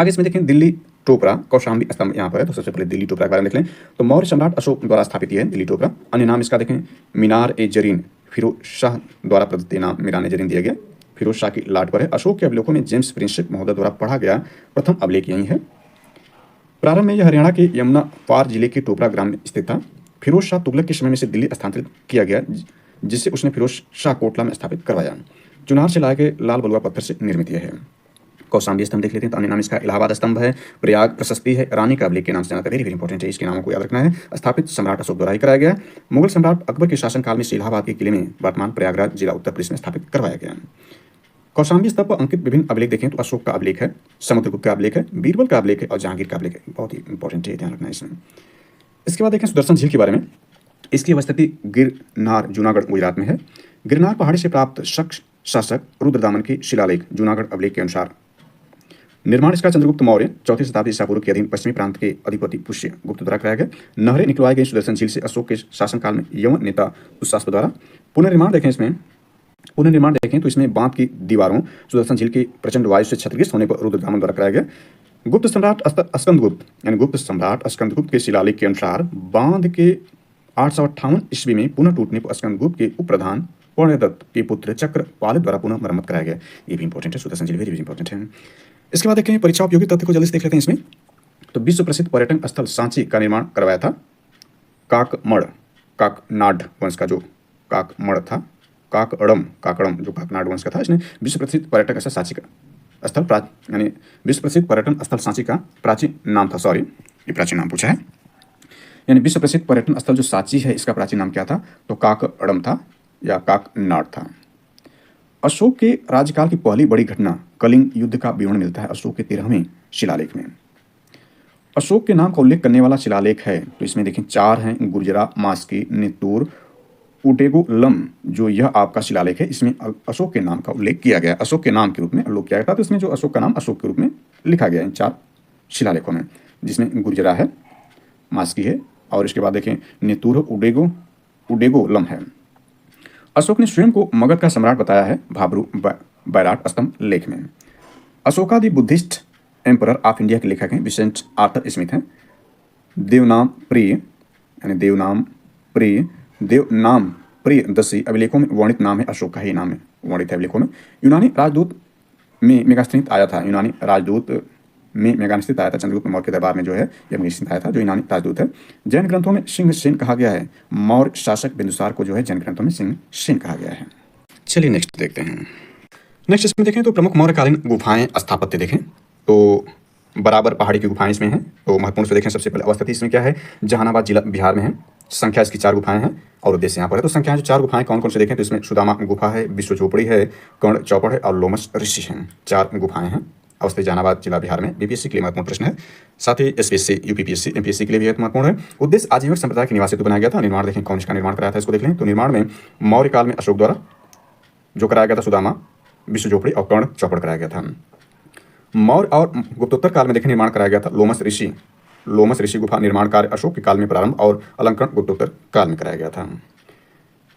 इसमें देखें दिल्ली टोपरा कौशाम्बी स्तंभ यहाँ पर है। तो सबसे पहले दिल्ली टोपरा के बारे में देख लें तो मौर्य सम्राट अशोक द्वारा स्थापित है दिल्ली टोपरा। अन्य नाम इसका देखें मीनार ए जरीन, फिरोज शाह द्वारा प्रदत्त नाम मीरान ए जरीन दिया गया। फिरोज शाह की लाट पर है। अशोक के अभिलेखों में जेम्स प्रिंसेप महोदय द्वारा पढ़ा गया प्रथम अभिलेख यही है। प्रारंभ में यह हरियाणा के यमुना पार जिले के टोपरा ग्राम में स्थित था। फिरोज शाह तुगलक के समय में इसे दिल्ली स्थानांतरित किया गया, जिससे उसने फिरोज शाह कोटला में स्थापित करवाया। चुनार से लाए गए लाल बलुआ पत्थर से निर्मित यह है। कौशाम्बी स्तंभ देख लेते हैं तो अन्य नाम इसका इलाहाबाद स्तंभ है। प्रयाग प्रशस्ति है, रानी का अभिलेख के नाम से जाना था, वेरी वेरी इंपॉर्टेंट है, इसके नामों को याद रखना है। स्थापित सम्राट अशोक द्वारा ही कराया गया। मुगल सम्राट अकबर के शासनकाल में इलाहाबाद के किले में वर्तमान प्रयागराज जिला उत्तर प्रदेश में स्थापित करवाया गया। कौशाम्बी स्तंभ पर अंकित विभिन्न अभिलेख देखें तो अशोक का अभिलेख है, समुद्रगुप्त का अभिलेख है, बीरबल का अभिलेख है और जहांगीर का अभिलेख है। बहुत ही इंपॉर्टेंट है, ध्यान रखना है इसमें। इसके बाद देखें सुदर्शन झील के बारे में। इसकी अवस्थिति गिरनार जूनागढ़ गुजरात में है। गिरनार पहाड़ी से प्राप्त शासक रुद्रदामन की शिलालेख जूनागढ़ अभिलेख के अनुसार। निर्माण इसका चंद्रगुप्त मौर्य 4वीं शताब्दी ईसा पूर्व के अधीन पश्चिमी प्रांत के अधिपति पुष्यगुप्त द्वारा कराया गया। नहरें निकलवाई गई सुदर्शन झील से अशोक के शासनकाल में यवन नेता दुशासन द्वारा। पुनर्निर्माण देखें तो इसमें बांध की दीवारों सुदर्शन झील की प्रचंड वायु से क्षतिग्रस्त होने पर रुद्रदामन द्वारा कराया गया। गुप्त सम्राट स्कंदगुप्त के शिलालेख के अनुसार बांध के 858 ईस्वी में पुनः टूटने पर स्कंदगुप्त के उप प्रधान पूर्णदत्त के पुत्र चक्रपालित द्वारा पुनः मरम्मत कराया गया। ये भी इंपॉर्टेंट है, सुदर्शन झील वेरी इंपॉर्टेंट है। इसके बाद देखें परीक्षा उपयोगी तथ्य को जल्दी से देख लेते हैं इसमें। तो विश्व प्रसिद्ध पर्यटन स्थल सांची का निर्माण करवाया था काकनाड वंश का जो काकमड़ था, काकड़म जो काकनाड वंश का था। इसने विश्व प्रसिद्ध पर्यटक स्थल सांची का स्थल यानी विश्व प्रसिद्ध पर्यटन स्थल सांची का प्राचीन नाम था। सॉरी, ये प्राचीन नाम पूछा है, यानी विश्व प्रसिद्ध पर्यटन स्थल जो सांची है इसका प्राचीन नाम क्या था, तो काकड़म था या काकनाड था। अशोक के राज्यकाल की पहली बड़ी घटना कलिंग युद्ध का विवरण मिलता है अशोक के 13वें शिलालेख में। अशोक के नाम का उल्लेख करने वाला शिलालेख है तो इसमें देखें 4 हैं, गुर्जरा, मास्की, नित्तूर, उटेगोलम। जो यह आपका शिलालेख है इसमें अशोक के नाम का उल्लेख किया गया, अशोक के नाम के रूप में उल्लेख किया गया था। तो इसमें जो अशोक का नाम अशोक के रूप में लिखा गया इन 4 शिलालेखों में, जिसमें गुर्जरा है, मास्की है और इसके बाद देखें नित्तूर, उडेगोलम है। अशोक ने स्वयं को मगध का सम्राट बताया है भाब्रू बैराट स्तंभ लेख में। Ashoka the Buddhist emperor of India के लेखक हैं विसेंट आर्थर स्मिथ हैं। देवनाम प्रिय दसी अभिलेखों में वर्णित नाम है अशोक का ही नाम है, वर्णित है अभिलेखों में। यूनानी राजदूत में मेगास्थित आया था, चंद्रगुप्त मौर्य के दरबार में जो है यह मेगास्थित आया था, जो यूनानी राजदूत है। जैन ग्रंथों में सिंह सेन कहा गया है। मौर्य शासक बिंदुसार को जो है जैन ग्रंथों में सिंह सेन कहा गया है। चलिए नेक्स्ट देखते हैं। नेक्स्ट इसमें देखें तो प्रमुख मौर्यकालीन गुफाएं स्थापत्य देखें तो बराबर पहाड़ी की गुफाएं इसमें हैं। तो महत्वपूर्ण से देखें, सबसे पहले अवस्थिति इसमें क्या है, जहानाबाद जिला बिहार में है। संख्या इसकी 4 गुफाएं हैं और उद्देश्य यहाँ पर है। तो संख्या जो 4 गुफाएं कौन कौन से देखें तो इसमें सुदामा गुफा है, विश्व झोपड़ी है, कर्ण चौपड़ है और लोमस ऋषि हैं। 4 गुफाएं हैं। अवस्थित जहानाबाद जिला बिहार में। बीपीएससी के लिए महत्वपूर्ण प्रश्न है, साथ ही एसपीएससी, यूपीपीएससी, एमपीएससी के लिए भी महत्वपूर्ण है। उद्देश्य आजीविक संप्रदाय के निवासी बनाया गया था। निर्माण देखें कौन इसका निर्माण कराया था, इसको देख लें। तो निर्माण में मौर्य काल में अशोक द्वारा जो कराया गया था सुदामा, विश्व झोपड़ी और कर्ण चौपड़ कराया गया था। मौर्य और गुप्तोत्तर काल में देखें निर्माण कराया गया था लोमस ऋषि गुफा निर्माण कार्य अशोक के काल में प्रारंभ और अलंकरण गुप्तोत्तर काल में कराया गया था।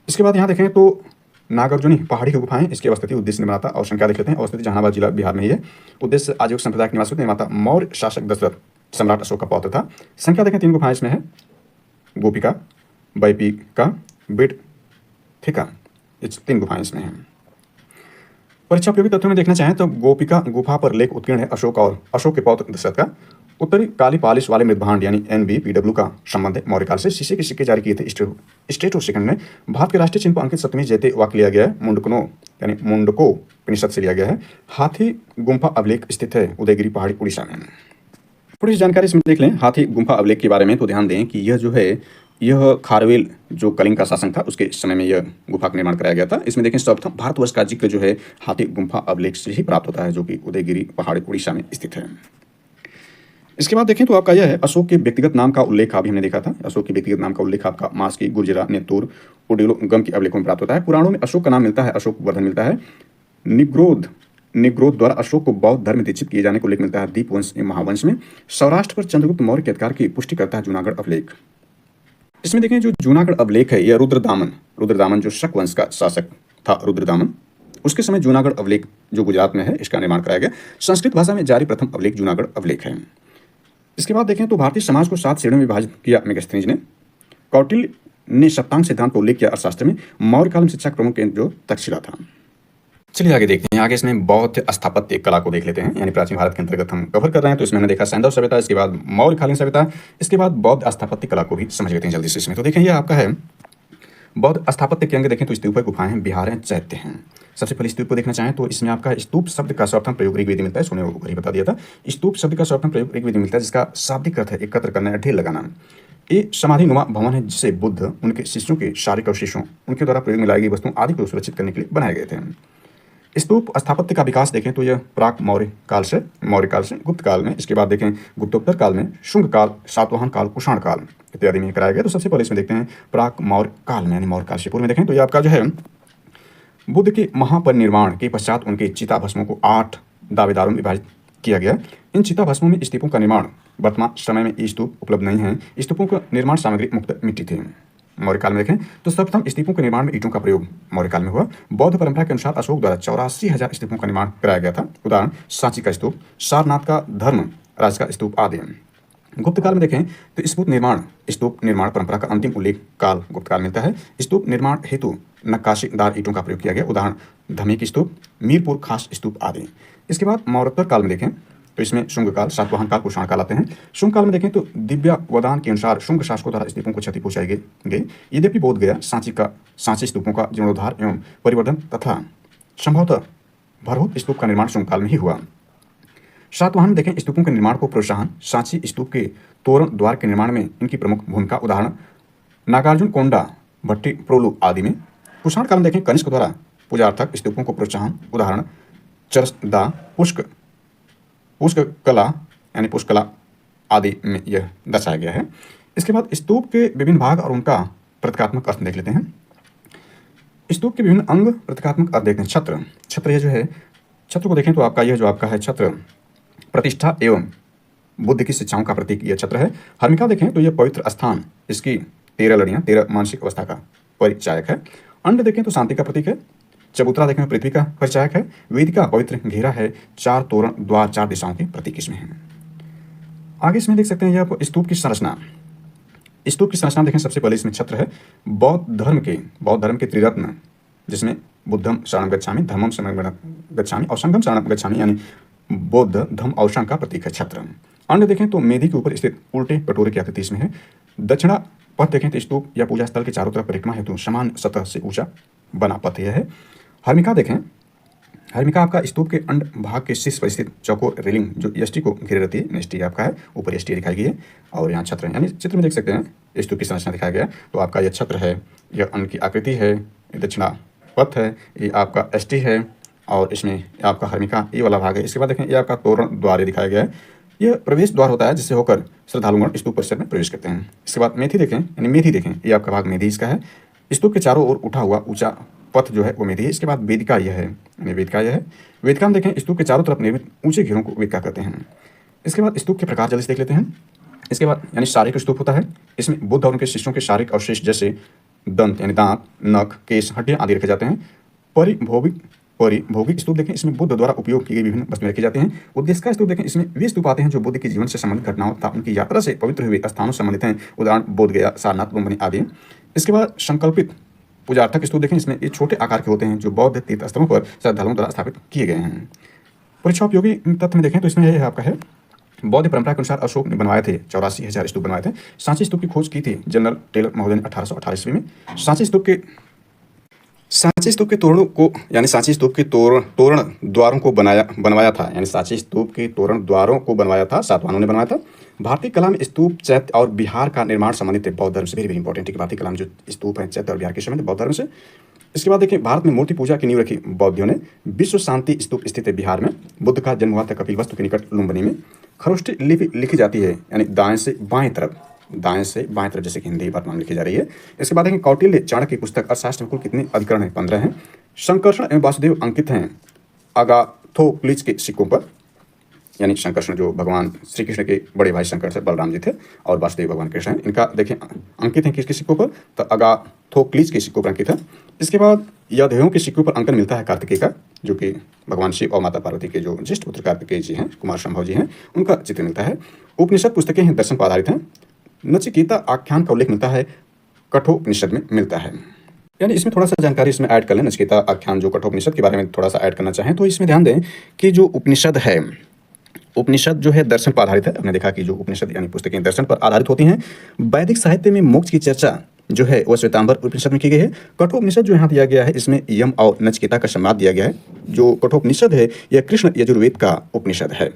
इसके बाद यहाँ देखें तो नागार्जुनी पहाड़ी की गुफाएं, इसकी अवस्थिति उद्देश्य निर्माता और संख्या देख लेते हैं। अवस्थिति जहानाबाद जिला बिहार में ही है। उद्देश्य आजीविक संप्रदाय के निवासी निर्माता मौर्य शासक दशरथ सम्राट अशोक का पौत्र था। संख्या देखें 3 गुफाएं इसमें है, गोपिका, बैपिका, बिडथिका, ये 3 गुफाएं इसमें हैं। परीक्षा उपयोगी तथ्यों में देखना चाहें तो गोपिका गुफा पर लेख उत्कीर्ण है अशोक और अशोक के पौत्र दशरथ का। उत्तरी काली पालिश वाले मृदभांड यानी NBPW का संबंध है मौर्य काल से। शीशे के सिक्के जारी किए थे स्टेट ऑफ सेकंड में। भारत के राष्ट्रीय चिन्ह पर अंकित 7वें जैते वाक्य लिया गया है, मुंडको उपनिषद से लिया गया है। हाथी गुम्फा अभिलेख स्थित है उदयगिरी पहाड़ी उड़ीसा में। थोड़ी सी जानकारी इसमें देख लें हाथी गुम्फा अभिलेख के बारे में। तो ध्यान दें कि यह जो है यह खारवेल जो कलिंग का शासन था उसके समय में यह गुफा का निर्माण कराया गया था। इसमें देखें सर्वप्रथम भारतवर्ष का जिक्र जो है हाथी गुम्फा अभिलेख से ही प्राप्त होता है, जो कि उदयगिरी पहाड़ी उड़ीसा में स्थित है। इसके बाद देखें तो आपका यह है अशोक के व्यक्तिगत नाम का उल्लेख अभी हमने देखा था। अशोक के व्यक्तिगत नाम का उल्लेख आपका मास्की, गुर्जरा, नेतूर, उडेलोगम के अभिलेखों में प्राप्त होता है। पुराणों में अशोक का नाम मिलता है, अशोक वर्धन मिलता है। निग्रोध द्वारा अशोक को बौद्ध धर्म में दीक्षित किए जाने को उल्लेख मिलता है दीपवंश महावंश में। सौराष्ट्र पर चंद्रगुप्त मौर्य के अधिकार की पुष्टि करता है जूनागढ़ अभिलेख। इसमें देखें जो जूनागढ़ अभिलेख है यह रुद्रदामन जो शक वंश का शासक था रुद्रदामन, उसके समय जूनागढ़ अभिलेख जो गुजरात में है इसका निर्माण कराया गया। संस्कृत भाषा में जारी प्रथम अभिलेख जूनागढ़ अभिलेख है। इसके बाद देखें तो भारतीय समाज को 7 श्रेणियों में विभाजित किया मेगास्थनीज ने। कौटिल्य ने सप्तांग सिद्धांत का उल्लेख किया अर्थशास्त्र में। मौर्य काल में शिक्षा के प्रमुख केंद्र जो तक्षशिला था। चलिए आगे देखते हैं। आगे इसमें बौद्ध स्थापत्य कला को देख लेते हैं, यानी प्राचीन भारत के अंतर्गत हम कवर कर रहे हैं। तो इसमें हमने देखा सैंधव सभ्यता, इसके बाद मौर्यकालीन सभ्यता, इसके बाद बौद्ध स्थापत्य कला को भी समझ लेते हैं जल्दी से इसमें। तो देखें ये आपका है बौद्ध स्थापत्य के अंग देखें तो स्तूप है, गुफाएं हैं, विहार हैं, चैत्य हैं। सबसे पहले स्तूप को देखना चाहें तो इसमें आपका स्तूप शब्द का सर्वप्रथम प्रयोग ऋग्वेद में मिलता है, सुने ऊपर ही बता दिया था। स्तूप शब्द का सर्वप्रथम प्रयोग ऋग्वेद में मिलता है, जिसका शाब्दिक अर्थ है एकत्र करना या ढेर लगाना। ये समाधि नुमा भवन है जिसे बुद्ध, उनके शिष्यों के शारीरिक अवशेषों, उनके द्वारा प्रयोग में लाई गई वस्तुओं आदि को सुरक्षित करने के लिए बनाए गए थे। स्तूप स्थापत्य का विकास देखें तो यह प्राक मौर्य काल से गुप्त काल में, इसके बाद देखें गुप्तोत्तर काल में, शुंग काल, सातवाहन काल, कुषाण काल इत्यादि में कराया गया। तो सबसे पहले इसमें देखते हैं प्राक मौर्य काल में, यानी मौर्य काल से पूर्व में देखें तो ये आपका जो है बुद्ध के महापरिनिर्वाण के पश्चात उनके चिता भस्मों को 8 दावेदारों में विभाजित किया गया। इन चिता भस्मों में स्तूपों का निर्माण, वर्तमान समय में ये स्तूप उपलब्ध नहीं है। स्तूपों का निर्माण सामग्री मुक्त मिट्टी थी। मौर्य काल में देखें तो सर्वप्रथम स्तूपों के निर्माण में ईंटों का प्रयोग मौर्य काल में हुआ। बौद्ध परंपरा के अनुसार अशोक द्वारा 84,000 स्तूपों का निर्माण कराया गया था। उदाहरण सांची का स्तूप, सारनाथ का धर्म राज का स्तूप आदि। गुप्त काल में देखें तो स्तूप निर्माण परंपरा का अंतिम उल्लेख काल गुप्त काल मिलता है। स्तूप निर्माण हेतु नक्काशीदार ईंटों का प्रयोग किया गया। उदाहरण धमेकी स्तूप, मीरपुर खास स्तूप आदि। इसके बाद मौर्योत्तर काल में देखें तो इसमें शुंग काल, सातवाहन काल, कुषाण काल आते हैं। शुंग काल में देखें तो दिव्यावदान के अनुसार शुंग शासकों द्वारा स्तूपों को क्षति पहुंचाई गई। यद्यपि बोध गया सांची स्तूपों का जीर्णोद्धार एवं परिवर्धन तथा संभवतः भरहुत स्तूप का निर्माण शुंग काल में ही हुआ। सातवाहन में देखें स्तूपों के निर्माण को प्रोत्साहन, सांची स्तूप के तोरण द्वार के निर्माण में इनकी प्रमुख भूमिका। उदाहरण नागार्जुन कोंडा, भट्टी प्रोलु आदि में। कुषाण काल में देखें कनिष्क द्वारा पूजार्थक स्तूपों को प्रोत्साहन। उदाहरण चरसदा, पुष्कला यानी पुष्कला आदि में यह दर्शाया गया है। इसके बाद स्तूप के विभिन्न भाग और उनका प्रतीकात्मक अर्थ देख लेते हैं। स्तूप के विभिन्न अंग प्रतीकात्मक अर्थ देखते हैं। छत्र यह जो है, छत्र को देखें तो आपका यह जो आपका है छत्र प्रतिष्ठा एवं बुद्ध की शिक्षाओं का प्रतीक यह छत्र है। हर्मिका देखें तो यह पवित्र स्थान, इसकी 13 लड़ियां 13 मानसिक अवस्था का परिचायक है। अंड देखें तो शांति का प्रतीक है। चबूतरा देखें पृथ्वी का परिचायक है। वेदिका पवित्र घेरा है। 4 तोरण द्वार 4 दिशाओं के प्रतीक इसमें हैं। आगे इसमें देख सकते हैं यह स्तूप की संरचना। स्तूप की संरचना देखें, सबसे पहले इसमें छत्र है। बौद्ध धर्म के त्रिरत्न, जिसमें बुद्धम शरणम गच्छामि, धर्मम शरणम गच्छामि और संघम शरणम गच्छामि, यानी बौद्ध धर्म और संघ का प्रतीक है छत्र। अंड देखें तो मेधी के ऊपर स्थित उल्टे कटोरे की आकृति इसमें है। दक्षिणा पथ देखें तो स्तूप या पूजा स्थल के चारों तरफ परिक्रमा हेतु समान सतह से ऊंचा बना पथ यह है। हर्मिका देखें, हर्मिका आपका स्तूप के अंड भाग के शीर्ष पर स्थित चौकोर रेलिंग जो यष्टि को घेरे रहती है, यष्टि आपका है, ऊपर यष्टि दिखाई गई है और यहाँ छत्र है। यानी चित्र में देख सकते हैं स्तूप की संरचना दिखाया गया। तो आपका यह छत्र है, यह अंड की आकृति है, ये दक्षिणा पथ है, ये आपका यष्टि है और इसमें आपका हर्मिका ये वाला भाग है। इसके बाद देखें ये आपका तोरण द्वार दिखाया गया है। यह प्रवेश द्वार होता है जिससे होकर श्रद्धालुगण स्तूप परिसर में प्रवेश करते हैं। इसके बाद मेथी देखें, यानी मेथी देखें, ये आपका भाग मेथी इसका है। स्तूप के चारों ओर उठा हुआ ऊंचा पथ जो है वो मेथी है। इसके बाद वेदिका यह है, यानी वेदिका यह है। वेदिका में देखें स्तूप के चारों तरफ निर्मित ऊंचे घेरों को वेदिका कहते हैं। इसके बाद स्तूप के प्रकार जल्दी से देख लेते हैं। इसके बाद यानी शारीरिक स्तूप होता है। इसमें बुद्ध और उनके शिष्यों के शारीरिक अवशेष जैसे दंत यानी दांत, नख, केश, हड्डियां आदि रखे जाते हैं। परिभोगिक स्तूप देखें, इसमें बुद्ध द्वारा उपयोग की गई विभिन्न वस्तुएं रखी जाती हैं। उद्देश्य का स्तूप देखें, इसमें वे स्तूप आते हैं जो बुद्ध के जीवन से संबंधित घटनाओं तथा उनकी यात्रा से पवित्र हुए स्थानों से संबंधित हैं। उदाहरण बोध गया, सारनाथ, लुम्बिनी आदि। इसके बाद संकल्पित पूजार्थक स्तूप देखें, इसमें ये छोटे आकार के होते हैं जो बौद्ध तीर्थ स्थलों पर श्रद्धालुओं द्वारा स्थापित किए गए हैं। परीक्षा उपयोगी तथ्य में देखें तो इसमें यह आपका है बौद्ध परंपरा के अनुसार अशोक ने बनवाए थे 84,000 स्तूप बनवाए थे। सांची स्तूप की खोज की थी जनरल टेलर महोदय ने 1818 ईस्वी में। सांची स्तूप के तोरणों को यानी सांची स्तूप के तोरण द्वारों को बनवाया था, यानी सांची स्तूप के तोरण द्वारों को बनवाया था, सातवाहनों ने बनवाया था। भारतीय कला में स्तूप, चैत्य और विहार का निर्माण संबंधित है बौद्ध धर्म से। वेरी इंपॉर्टेंट है कि भारतीय कला में जो स्तूप है, चैत्य और विहार के संबंधित बौद्ध धर्म से। इसके बाद देखिए भारत में मूर्ति पूजा की नींव रखी बौद्धियों ने। विश्व शांति स्तूप स्थित है बिहार में। बुद्ध का जन्म हुआ था कपिलवस्तु के निकट लुम्बिनी में। खरोष्ठी लिपि लिखी जाती है, यानी दाएं से बाएं तरफ जैसे कि हिंदी वर्तमान में लिखी जा रही है। इसके बाद देखिए कौटिल्य चाणक्य की पुस्तक अर्थशास्त्र में कुल कितने अधिकरण हैं? 15 हैं। संकर्षण एवं वासुदेव अंकित हैं अगाथोक्लिज के सिक्कों पर, यानी संकर्षण जो भगवान श्री कृष्ण के बड़े भाई संकर्षण बलराम जी थे और वासुदेव भगवान कृष्ण हैं, इनका देखें अंकित है किसके सिक्कों पर? तो अगाथोक्लिज के सिक्कों पर अंकित है। इसके बाद यादवों के सिक्कों पर अंकन मिलता है कार्तिकेय का, जो कि भगवान शिव और माता पार्वती के जो ज्येष्ठ पुत्र कार्तिकेय जी हैं, कुमार संभव जी हैं, उनका चित्र मिलता है। उपनिषद पुस्तकें हैं दर्शन पर आधारित हैं। नचिकेता आख्यान का उल्लेख मिलता है कठोपनिषद में मिलता है। यानी इसमें थोड़ा सा जानकारी इसमें ऐड कर लें, नचिकेता आख्यान जो कठोपनिषद के बारे में थोड़ा सा ऐड करना चाहें तो इसमें ध्यान दें कि जो उपनिषद है, उपनिषद जो है दर्शन पर आधारित है। हमने देखा कि जो उपनिषद यानी पुस्तकें दर्शन पर आधारित होती हैं। वैदिक साहित्य में मोक्ष की चर्चा जो है वह श्वेतांबर उपनिषद में की गई है। कठोपनिषद जो यहाँ दिया गया है इसमें यम और नचिकेता का संवाद दिया गया है। जो कठोपनिषद है यह कृष्ण यजुर्वेद का उपनिषद है।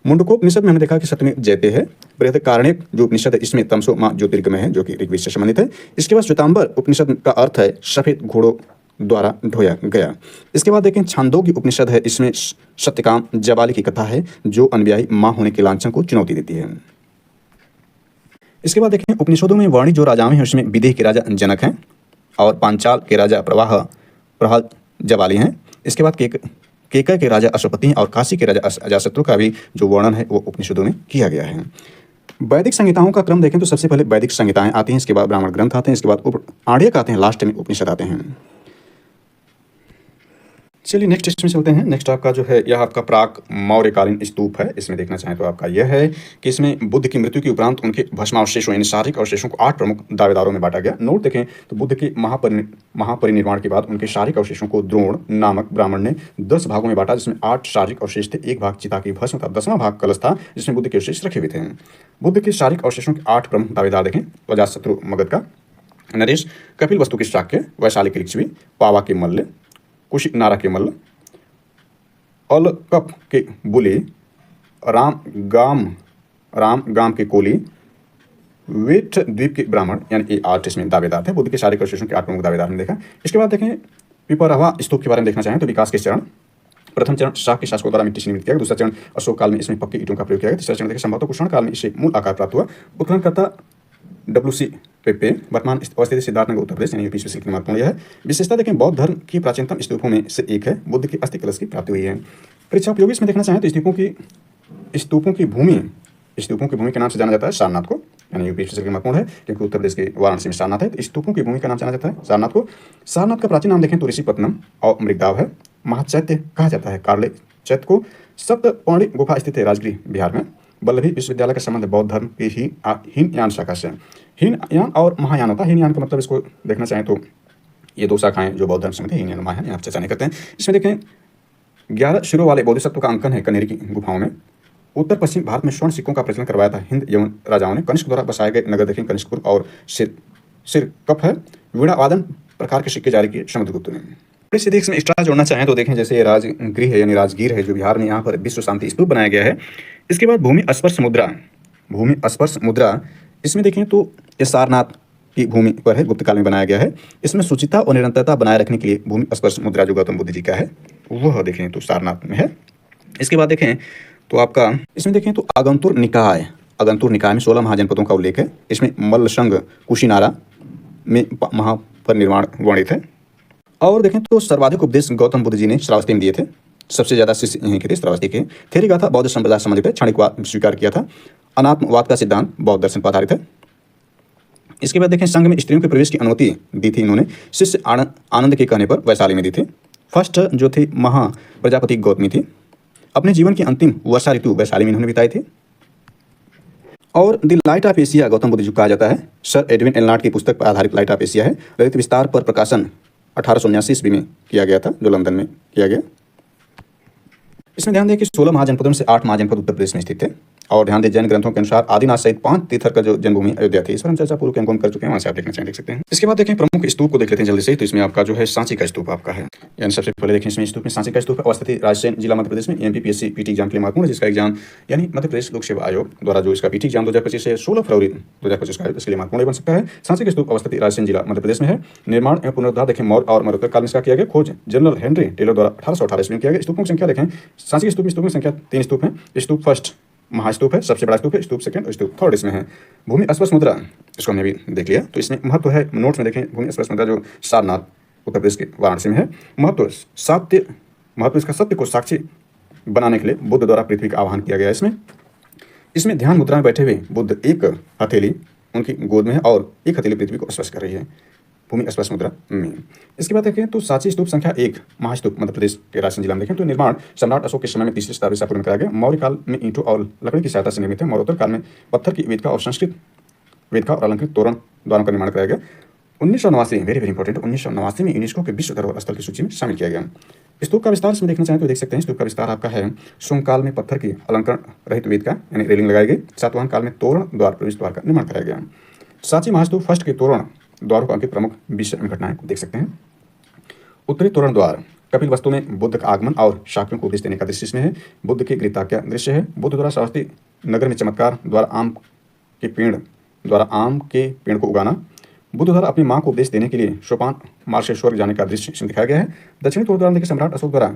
मुंडकोपनिषद में हमने देखा कि सत्यमेव जयते है। बृहदारण्यक जो उपनिषद है इसमें तमसो मां ज्योतिर्गमय है, जो कि ऋग्वेद से संबंधित है। इसके बाद श्वेतांबर उपनिषद का अर्थ है सफेद घोड़ों द्वारा ढोया गया। इसके बाद देखें छांदोग्य उपनिषद है, इसमें सत्यकाम जबाली की कथा है जो अनव्यायी मां होने के लांछन को चुनौती देती है। इसके बाद देखें उपनिषदों में वर्णित जो राजाएं हैं उसमें विदेह के राजा जनक हैं और पांचाल के राजा प्रहलाद जबाली हैं। इसके बाद केकय के राजा अश्वपति हैं और काशी के राजा अजातशत्रु का भी जो वर्णन है वो उपनिषदों में किया गया है। वैदिक संहिताओं का क्रम देखें तो सबसे पहले वैदिक संहिताएं आती हैं, इसके बाद ब्राह्मण ग्रंथ आते हैं, इसके बाद आर्यक आते हैं, लास्ट में उपनिषद आते हैं। चलिए नेक्स्ट इसमें चलते हैं। नेक्स्ट आपका जो है यह आपका प्राक मौर्यकालीन स्तूप है। इसमें देखना चाहें तो आपका यह है कि इसमें बुद्ध की मृत्यु के उपरांत उनके भस्मावशेषों यानी शारीरिक अवशेषों को 8 प्रमुख दावेदारों में बांटा गया। नोट देखें तो बुद्ध के महापरिनिर्वाण के बाद उनके शारीरिक अवशेषों को द्रोण नामक ब्राह्मण ने 10 भागों में बांटा, जिसमें 8 शारीरिक अवशेष थे, 1 भाग चिता की भस्म था, 10वां भाग कलश था जिसमें बुद्ध के अवशेष रखे हुए थे। बुद्ध के शारीरिक अवशेषों के 8 प्रमुख दावेदार देखें, अजातशत्रु मगध का, नरेश कपिल वस्तु के शाक्य, वैशाली के लिच्छवी, पावा के मल्ल, कुशिक नारा के मल्ल, अलकप के बुले, राम गाम के कोली, वेट द्वीप के ब्राह्मण, यानी ये 8 इसमें दावेदार थे। बुद्ध के शारीरिक अवशेषों के 8 प्रमुख दावेदार ने देखा। इसके बाद देखें पिपरहवा स्तूप के बारे में देखना चाहें तो विकास के चरण। प्रथम चरण शाक के शासकों द्वारा मिट्टी से निर्मित किया गया। दूसरा चरण अशोक काल में इसमें पक्की ईंटों का प्रयोग किया गया। तीसरा चरण देखें संभवतः कुषाण काल में इसे मूल आकार प्राप्त हुआ। उत्खननकर्ता WC पेपे, वर्तमान अवस्थित सिद्धार्थनगर उत्तर प्रदेश यानी यूपी में सिल्क महत्वपूर्ण यह है। विशेषता देखें बौद्ध धर्म की प्राचीनतम स्तूपों में से एक है। बुद्ध की अस्थि कलश की प्राप्ति हुई है। परीक्षा उपयोगी इसमें देखना चाहें तो स्तूपों की भूमि के नाम से जाना जाता है सारनाथ को, यानी यूपी में महत्वपूर्ण है क्योंकि उत्तर प्रदेश के वाराणसी में सारनाथ है, तो स्तूपों की भूमि का नाम जाना जाता है सारनाथ को। सारनाथ का प्राचीन नाम देखें तो ऋषिपत्नम और मृगदाव है। महाचैत्य कहा जाता है कार्ले चैत्य को। सप्तपर्णी गुफा स्थित है राजगीर बिहार में। वल्लभी विश्वविद्यालय का संबंध बौद्ध धर्म की हीनयान शाखा से। हीनयान और महायान होता है। हीनयान का मतलब इसको देखना चाहें तो ये 2 शाखाएं जो बौद्ध धर्म से हीनयान और महायान, यहाँ चर्चा नहीं करते हैं। इसमें देखें 11 शिरों वाले बोधिसत्व का अंकन है कनेरी की गुफाओं में। उत्तर पश्चिम भारत में स्वर्ण सिक्कों का प्रचलन करवाया था हिंद यवन राजाओं ने। कनिष्क द्वारा बसाए गए नगर देखें कनिष्कपुर और सिरकप है। वीणा वादन प्रकार के सिक्के जारी किए समुद्रगुप्त ने। इस देश में एक्स्ट्रा जोड़ना चाहें तो देखें जैसे राजगृह है यानी राजगीर है जो बिहार में, यहाँ पर विश्व शांति स्तूप बनाया गया है। इसके बाद भूमि स्पर्श मुद्रा इसमें देखें तो ये सारनाथ की भूमि पर है, गुप्त काल में बनाया गया है। इसमें शुचिता और निरंतरता बनाए रखने के लिए भूमि स्पर्श मुद्रा जो गौतम बुद्ध जी का है वह देखें तो सारनाथ में है। इसके बाद देखें तो आपका इसमें देखें तो अगंतुर निकाय में 16 महाजनपदों का उल्लेख है। इसमें मल्लसंग कुशीनारा में महापरिनिर्वाण वर्णित है। और देखें तो सर्वाधिक उपदेश गौतम बुद्ध जी ने श्रावस्ती में दिए थे। सबसे ज्यादा शिष्य यहीं के थे श्रावस्ती के। थेरी गाथा बौद्ध संप्रदाय से संबंधित है। क्षणिकवाद स्वीकार किया था। अनात्मवाद का सिद्धांत बौद्ध दर्शन पर आधारित है। इसके बाद देखें संघ में स्त्रियों के प्रवेश की अनुमति दी थी इन्होंने, शिष्य आनंद के कहने पर वैशाली में दी थी। फर्स्ट जो थी महा प्रजापति गौतमी थी। अपने जीवन की अंतिम वर्षा ऋतु वैशाली में इन्होंने बिताई थी। और the light of Asia Gautam Buddha ji कहा जाता है। सर एडविन एलनाट की पुस्तक पर आधारित लाइट ऑफ एशिया है। ललित विस्तार पर प्रकाशन 1879 ईस्वी में किया गया था जो लंदन में किया गया। इसमें ध्यान दें कि 16 महाजनपदों में से 8 महाजनपद उत्तर प्रदेश में स्थित थे। और ध्यान दें जैन ग्रंथों के अनुसार आदिनाथ सहित 5 तीर्थर का जो जन्मभूमि अयोध्या थी। इस पर हम चर्चा पूर्व के अंकों में कर चुके हैं, वहां से आप देखना चाहें देख सकते हैं। इसके बाद देखें प्रमुख स्तूप को देख लेते हैं जल्दी से। तो इसमें आपका जो है सांची का स्तूप आपका है, यानी सबसे पहले देखें इसमें स्तूप में सांची का स्तूप अवस्थित राजसैन जिला मध्य प्रदेश में। MPPSC PT एग्जाम के लिए महत्वपूर्ण है, जिसका एग्जाम यानी मध्य प्रदेश लोक सेवा आयोग द्वारा जो इसका PT एग्जाम 2025 से 16 फरवरी 2025 का इसके लिए महत्वपूर्ण बन सकता है। सांची का स्तूप अवस्थित राजसैन जिला मध्य प्रदेश में है। निर्माण एवं पुनरुद्धार देखें मौर्य और मरुक्कर काल में इसका किया गया। खोज जनरल हेनरी टेलर द्वारा 1818 ईस्वी में किया गया। स्तूपों की संख्या देखें सांची के स्तूप की संख्या 3 स्तूप है। स्तूप फर्स्ट महास्तूप है, सबसे बड़ा स्तूप है। स्तूप सेकंड और स्तूप थर्ड इसमें है। भूमि स्पर्श मुद्रा इसको हमने भी देख लिया। तो इसमें महत्व है, नोट्स में देखें भूमि स्पर्श मुद्रा जो सारनाथ उत्तर प्रदेश के वाराणसी में है। महत्व इसका सत्य को साक्षी बनाने के लिए बुद्ध द्वारा पृथ्वी का आह्वान किया गया है। इसमें ध्यान मुद्रा में बैठे हुए बुद्ध एक हथेली उनकी गोद में है और एक हथेली पृथ्वी को स्पर्श कर रही है भूमि स्पर्श मुद्रा में। इसके बाद देखें तो सांची स्तूप संख्या 1 महास्तूप मध्य प्रदेश के राजसैन जिला में देखें तो निर्माण सम्राट अशोक के समय में 3री शताब्दी ईसा पूर्व में कराया गया। मौर्य काल में ईंटों और लकड़ी की सहायता से निर्मित है। मौर्योत्तर काल में पत्थर की वेदिका और संस्कृत वेदिका और अलंकृत तोरण द्वारों का निर्माण कराया गया। 1989 वेरी वेरी इंपॉर्टेंट, 1989 में यूनेस्को के विश्व धरोहर स्थल की सूची में शामिल किया गया। स्तूप का विस्तार इसमें देखना चाहें तो देख सकते हैं। स्तूप का विस्तार आपका है सुंग काल में पत्थर की अलंकरण रहित वेदिका यानी रेलिंग लगाई गई। सातवाहन काल में तोरण द्वार प्रवेश द्वार का निर्माण कराया गया। सांची महास्तूप फर्स्ट के तोरण द्वारों पर अंकित प्रमुख विषय घटनाएं को देख सकते हैं। उत्तरी तोरण द्वार कपिल वस्तु में बुद्ध का आगमन और शाक्यों को उपदेश देने का दृश्य इसमें है। बुद्ध के गीताख्या दृश्य है। बुद्ध द्वारा श्रावस्ती नगर में चमत्कार द्वारा आम के पेड़ को उगाना। बुद्ध द्वारा अपनी मां को उपदेश देने के लिए सोपान मार्ग से स्वर्ग जाने का दृश्य इसमें दिखाया गया है। दक्षिणी तोरण द्वार देखिए सम्राट अशोक द्वारा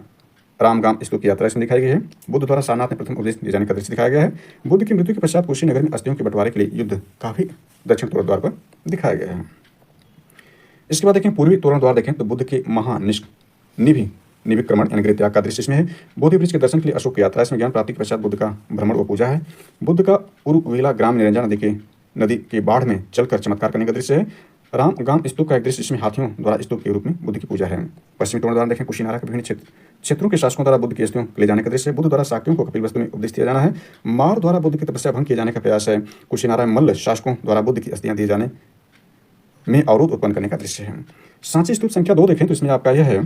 रामगाम स्तूप की यात्रा इसमें दिखाई गई है। बुद्ध द्वारा सारनाथ में प्रथम उपदेश दिए जाने का दृश्य दिखाया गया है। बुद्ध की मृत्यु के पश्चात कुशीनगर में अस्थियों के बंटवारे के लिए युद्ध काफी दक्षिण तोरण द्वार पर दिखाया गया है। इसके बाद देखें पूर्वी तोरण द्वार देखें तो बुद्ध के निविक्रमण यानी गृह त्याग का दृश्य इसमें है। बोधि वृक्ष के दर्शन के लिए अशोक की यात्रा इसमें ज्ञान प्राप्ति के पश्चात बुद्ध का भ्रमण व पूजा है। बुद्ध का उरुवेला ग्राम निरंजन नदी के बाढ़ में चलकर चमत्कार करने का दृश्य है। रामगाम स्तूप का एक दृश्य इसमें हाथियों द्वारा स्तूप के रूप में बुद्ध की पूजा है। पश्चिमी तोरण द्वार देखें कुशीनारा के विभिन्न क्षेत्रों के शासकों द्वारा बुद्ध की अस्थियों ले जाने का दृश्य है। बुद्ध द्वारा शाक्यों को कपिल वस्तु में उपदेश दिया जाना है। मार द्वारा बुद्ध की तपस्या भंग किए जाने का प्रयास है। कुशीनारा में मल्ल शासकों द्वारा बुद्ध की अस्थियां दिए जाने में अवरोध उत्पन्न करने का दृश्य है। सांची स्तूप संख्या 2 देखें तो इसमें आपका यह है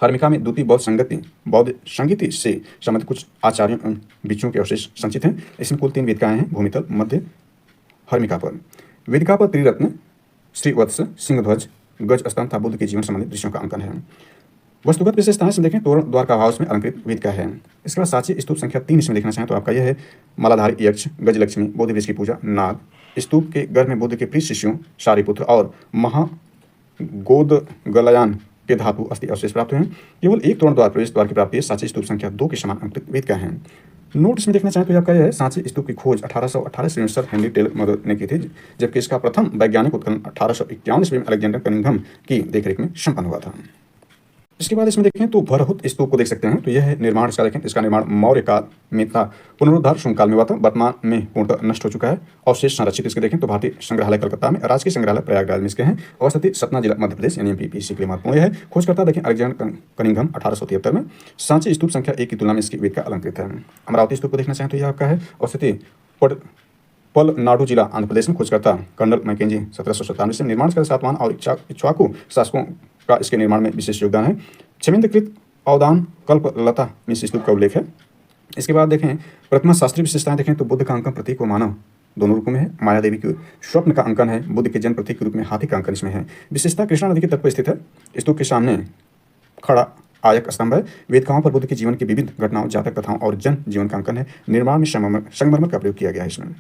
हर्मिका में द्वितीय बौद्ध संगीति से संबंधित कुछ आचार्यों एवं भिक्षुओं के अवशेष संचित हैं। इसमें कुल 3 वेदिकाएं हैं भूमितल मध्य हर्मिका पर। वेदिका पर त्रिरत्न श्रीवत्स सिंहध्वज गज स्तंभ तथा बुद्ध के जीवन संबंधित दृश्यों का अंकन है। वस्तुगत विशेषताएं इसमें देखें तोरण द्वार का भाव में अलंकृत वेदिका है। इसके बाद सांची स्तूप संख्या 3 इसमें देखना चाहें तो आपका यह है मालाधारी यक्ष गजलक्ष्मी बोधि वृक्ष की पूजा नाग स्तूप के गर्भ में बुद्ध के प्रिय शिष्यों सारिपुत्र और महागोदगलयान के धातु अस्थि अवशेष प्राप्त हुए हैं। केवल एक तोरण द्वार प्रवेश द्वार की प्राप्ति सांची स्तूप संख्या 2 के समान अंकित वेदिका है। नोट इसमें देखना चाहें तो आपका यह है सांची स्तूप की खोज 1818 ईस्वी में सर हेनरी टेलर मदर ने की थी, जबकि इसका प्रथम वैज्ञानिक उत्खनन 1851 ईस्वी में अलेक्जेंडर कनिंघम की देखरेख में संपन्न हुआ था। इसके बाद इसमें देखें तो भरहुत स्तूप को देख सकते हैं। तो यह है निर्माण इसका देखें, इसका निर्माण मौर्य काल में था, पुनरुद्धार शुंग काल में हुआ था, वर्तमान में पूर्णतः नष्ट हो चुका है। अवशेष संरक्षित इसके देखें तो भारतीय संग्रहालय कलकत्ता में, राजकीय संग्रहालय प्रयागराज में इसके हैं। अवस्थित सतना जिला मध्य प्रदेश यानी एमपीपीसी के लिए महत्वपूर्ण है। खोजकर्ता देखें अलेक्जेंडर कनिंघम 1873 में। सांची स्तूप संख्या 1 की तुलना में इसकी वेदिका अलंकृत है। अमरावती स्तूप को देखना चाहें तो यह आपका है अवस्थित पलनाडु जिला आंध्र प्रदेश में। खोजकर्ता कर्नल मैकेंजी 1797 से। निर्माण का सातवाहन और इक्ष्वाकु शासकों का इसके निर्माण में विशेष योगदान है। क्षमेंद्रकृत अवदान कल्पलता में इस स्तूप का उल्लेख है। इसके बाद देखें प्रतिमा शास्त्रीय विशेषताएं देखें तो बुद्ध का अंकन प्रतीक व मानव दोनों रूपों में है। माया देवी के स्वप्न का अंकन है। बुद्ध के जन्म प्रतीक के रूप में हाथी का अंकन इसमें है। विशेषता कृष्णा नदी के तट पर स्थित है। स्तूप के सामने खड़ा आयक स्तंभ है। वेदिकाओं पर बुद्ध के जीवन की विविध घटनाओं जातक कथाओं और जन जीवन का अंकन है। निर्माण में संगमरमर का प्रयोग किया गया है इसमें।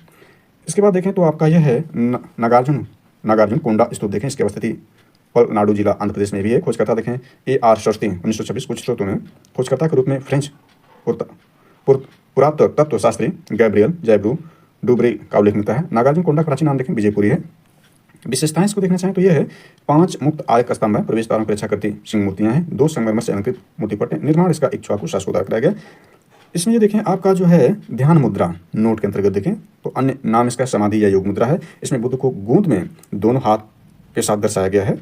इसके बाद देखें तो आपका यह है नागार्जुन कोंडा स्तूप देखें। इसकी अवस्थिति पलनाडु जिला आंध्र प्रदेश में भी है। खोजकर्ता देखें AR शास्त्री 1926। कुछ स्रोतों में खोजकर्ता के रूप में फ्रेंच पुरातत्व शास्त्री गैब्रियल जैब्रू डूबरे का उल्लेख मिलता है। नागार्जुन कोंडा का प्राचीन नाम देखें विजयपुरी है। विशेषताएं इसको देखना चाहें तो यह है 5 मुक्त आयक स्तंभ है। प्रवेश द्वारों की रक्षा करती सिंह मूर्तियां हैं। 2 संगमरमर से अलंकृत मूर्तिपट है। निर्माण इसका इक्ष्वाकु शासकों द्वारा कराया गया। इसमें ये देखें आपका जो है ध्यान मुद्रा नोट के अंतर्गत देखें तो अन्य नाम इसका समाधि या योग मुद्रा है। इसमें बुद्ध को गूंद में दोनों हाथ के साथ दर्शाया गया है।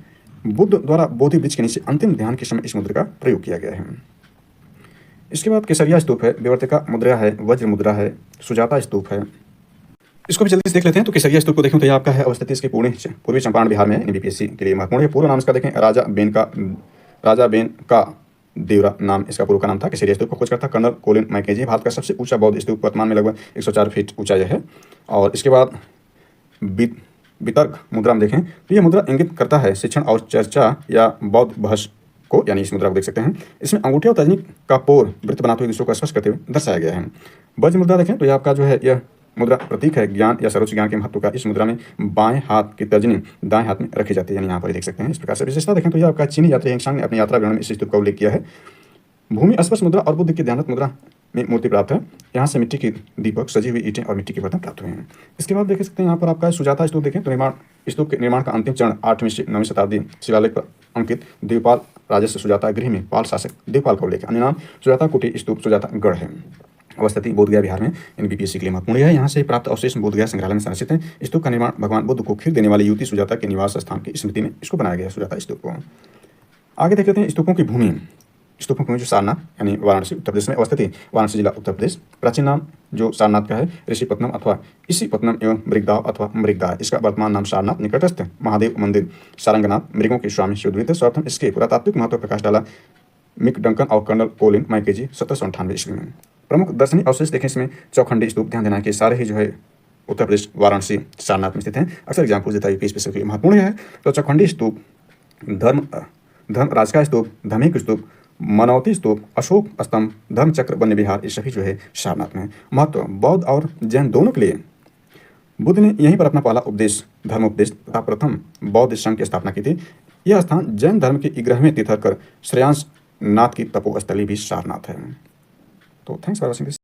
बुद्ध द्वारा बोधि वृक्ष के नीचे अंतिम ध्यान के समय इस मुद्रा का प्रयोग किया गया है। इसके बाद केसरिया स्तूप है, विवर्तिका मुद्रा है, वज्र मुद्रा है, सुजाता स्तूप है। इसको भी जल्दी से देख लेते हैं। तो केसरिया स्तूप को देखें तो ये आपका है अवस्थित इसके पूर्वी चंपारण बिहार में एमबीपीएससी के लिए महत्वपूर्ण है। पूर्व नाम इसका देखें राजा बेन का देवरा नाम इसका पूर्व का नाम था। केसरिया स्तूप को खोजकर्ता कर्नल कोलिन मैकेंजी। भारत का सबसे ऊंचा बौद्ध स्तूप वर्तमान में लगभग 104 फीट ऊंचा है। और इसके बाद वितर्क मुद्रा में देखें तो यह मुद्रा इंगित करता है शिक्षण और चर्चा या बौद्ध बहस को, यानी इस मुद्रा को देख सकते हैं। इसमें अंगूठे और तजनी का पोर वृत्त बनाते हुए दूसरों को स्पर्श करते हुए दर्शाया गया है। वज्र मुद्रा देखें तो यह आपका जो है यह मुद्रा प्रतीक है ज्ञान या सर्वोच्च ज्ञान के महत्व का। इस मुद्रा में बाएं हाथ की तर्जनी दाएं हाथ में रखी जाती है, यानी यहाँ पर देख सकते हैं। इस प्रकार से विशेषता देखें तो यह आपका चीनी यात्री हेंगशांग ने अपनी यात्रा विवरण में इस स्तूप का उल्लेख किया है। भूमि स्पर्श मुद्रा और बुद्ध की ध्यानत मुद्रा में मूर्ति प्राप्त है। यहाँ से मिट्टी की दीपक, सजी हुई ईंटें और मिट्टी के बर्तन प्राप्त हुए हैं। इसके बाद देख सकते हैं यहाँ पर आपका सुजाता स्तूप देखें तो स्तूप के निर्माण का अंतिम चरण 8वीं से 9वीं शताब्दी शिलालेख पर अंकित देवपाल राजस्व सुजाता गृह में पाल शासक देवपाल का उल्लेख है। अन्य नाम सुजाता कुटी स्तूप सुजाता गढ़ है। अवस्थिति बोधगया बिहार में एनबीपीएससी के लिए महत्वपूर्ण है। यहाँ से प्राप्त अवशेष बोधगया संग्रहालय में संरक्षित है। स्तूप का निर्माण भगवान बुद्ध को खीर देने वाली युवती सुजाता के निवास स्थान की स्मृति में इसको बनाया गया है, सुजाता स्तूप को। आगे देख लेते हैं स्तूपों की भूमि। स्तूपों में जो सारनाथ यानी वाराणसी उत्तर प्रदेश में अवस्थित है, वाराणसी जिला उत्तर प्रदेश। प्राचीन नाम जो सारनाथ का है ऋषिपत्नम अथवा इसीपत्नम एवं मृगदाव अथवा मृगदा है। इसका वर्तमान नाम सारनाथ। निकटस्थ महादेव मंदिर सारंगनाथ, मृगों के स्वामी शिवद्वित। सर्वप्रथम इसके पुरातात्विक महत्व प्रकाश डाला मिक डंकन और कर्नल कोलिन मैकेजी 1798 ईस्वी में। प्रमुख दर्शनीय अवशेष देखें इसमें चौखंडी स्तूप। ध्यान देना है कि सारे ही जो है उत्तर प्रदेश वाराणसी सारनाथ में स्थित हैं। अक्सर एग्जाम पूछ देता है यूपी स्पेशल के लिए महत्वपूर्ण है। तो चौखंडी स्तूप, धर्मराज का स्तूप, धमिक स्तूप, मनौती स्तूप, अशोक स्तंभ, धर्मचक्र, वन्य विहार, ये सभी जो है सारनाथ में है। महत्व बौद्ध और जैन दोनों के लिए बुद्ध ने यहीं पर अपना पहला उपदेश धर्मोपदेश तथा प्रथम बौद्ध संघ की स्थापना की थी। यह स्थान जैन धर्म के 11वें तीर्थंकर श्रेयांस नाथ की तपोस्थली भी सारनाथ है। तो थैंक्स फॉर वॉचिंग दिस।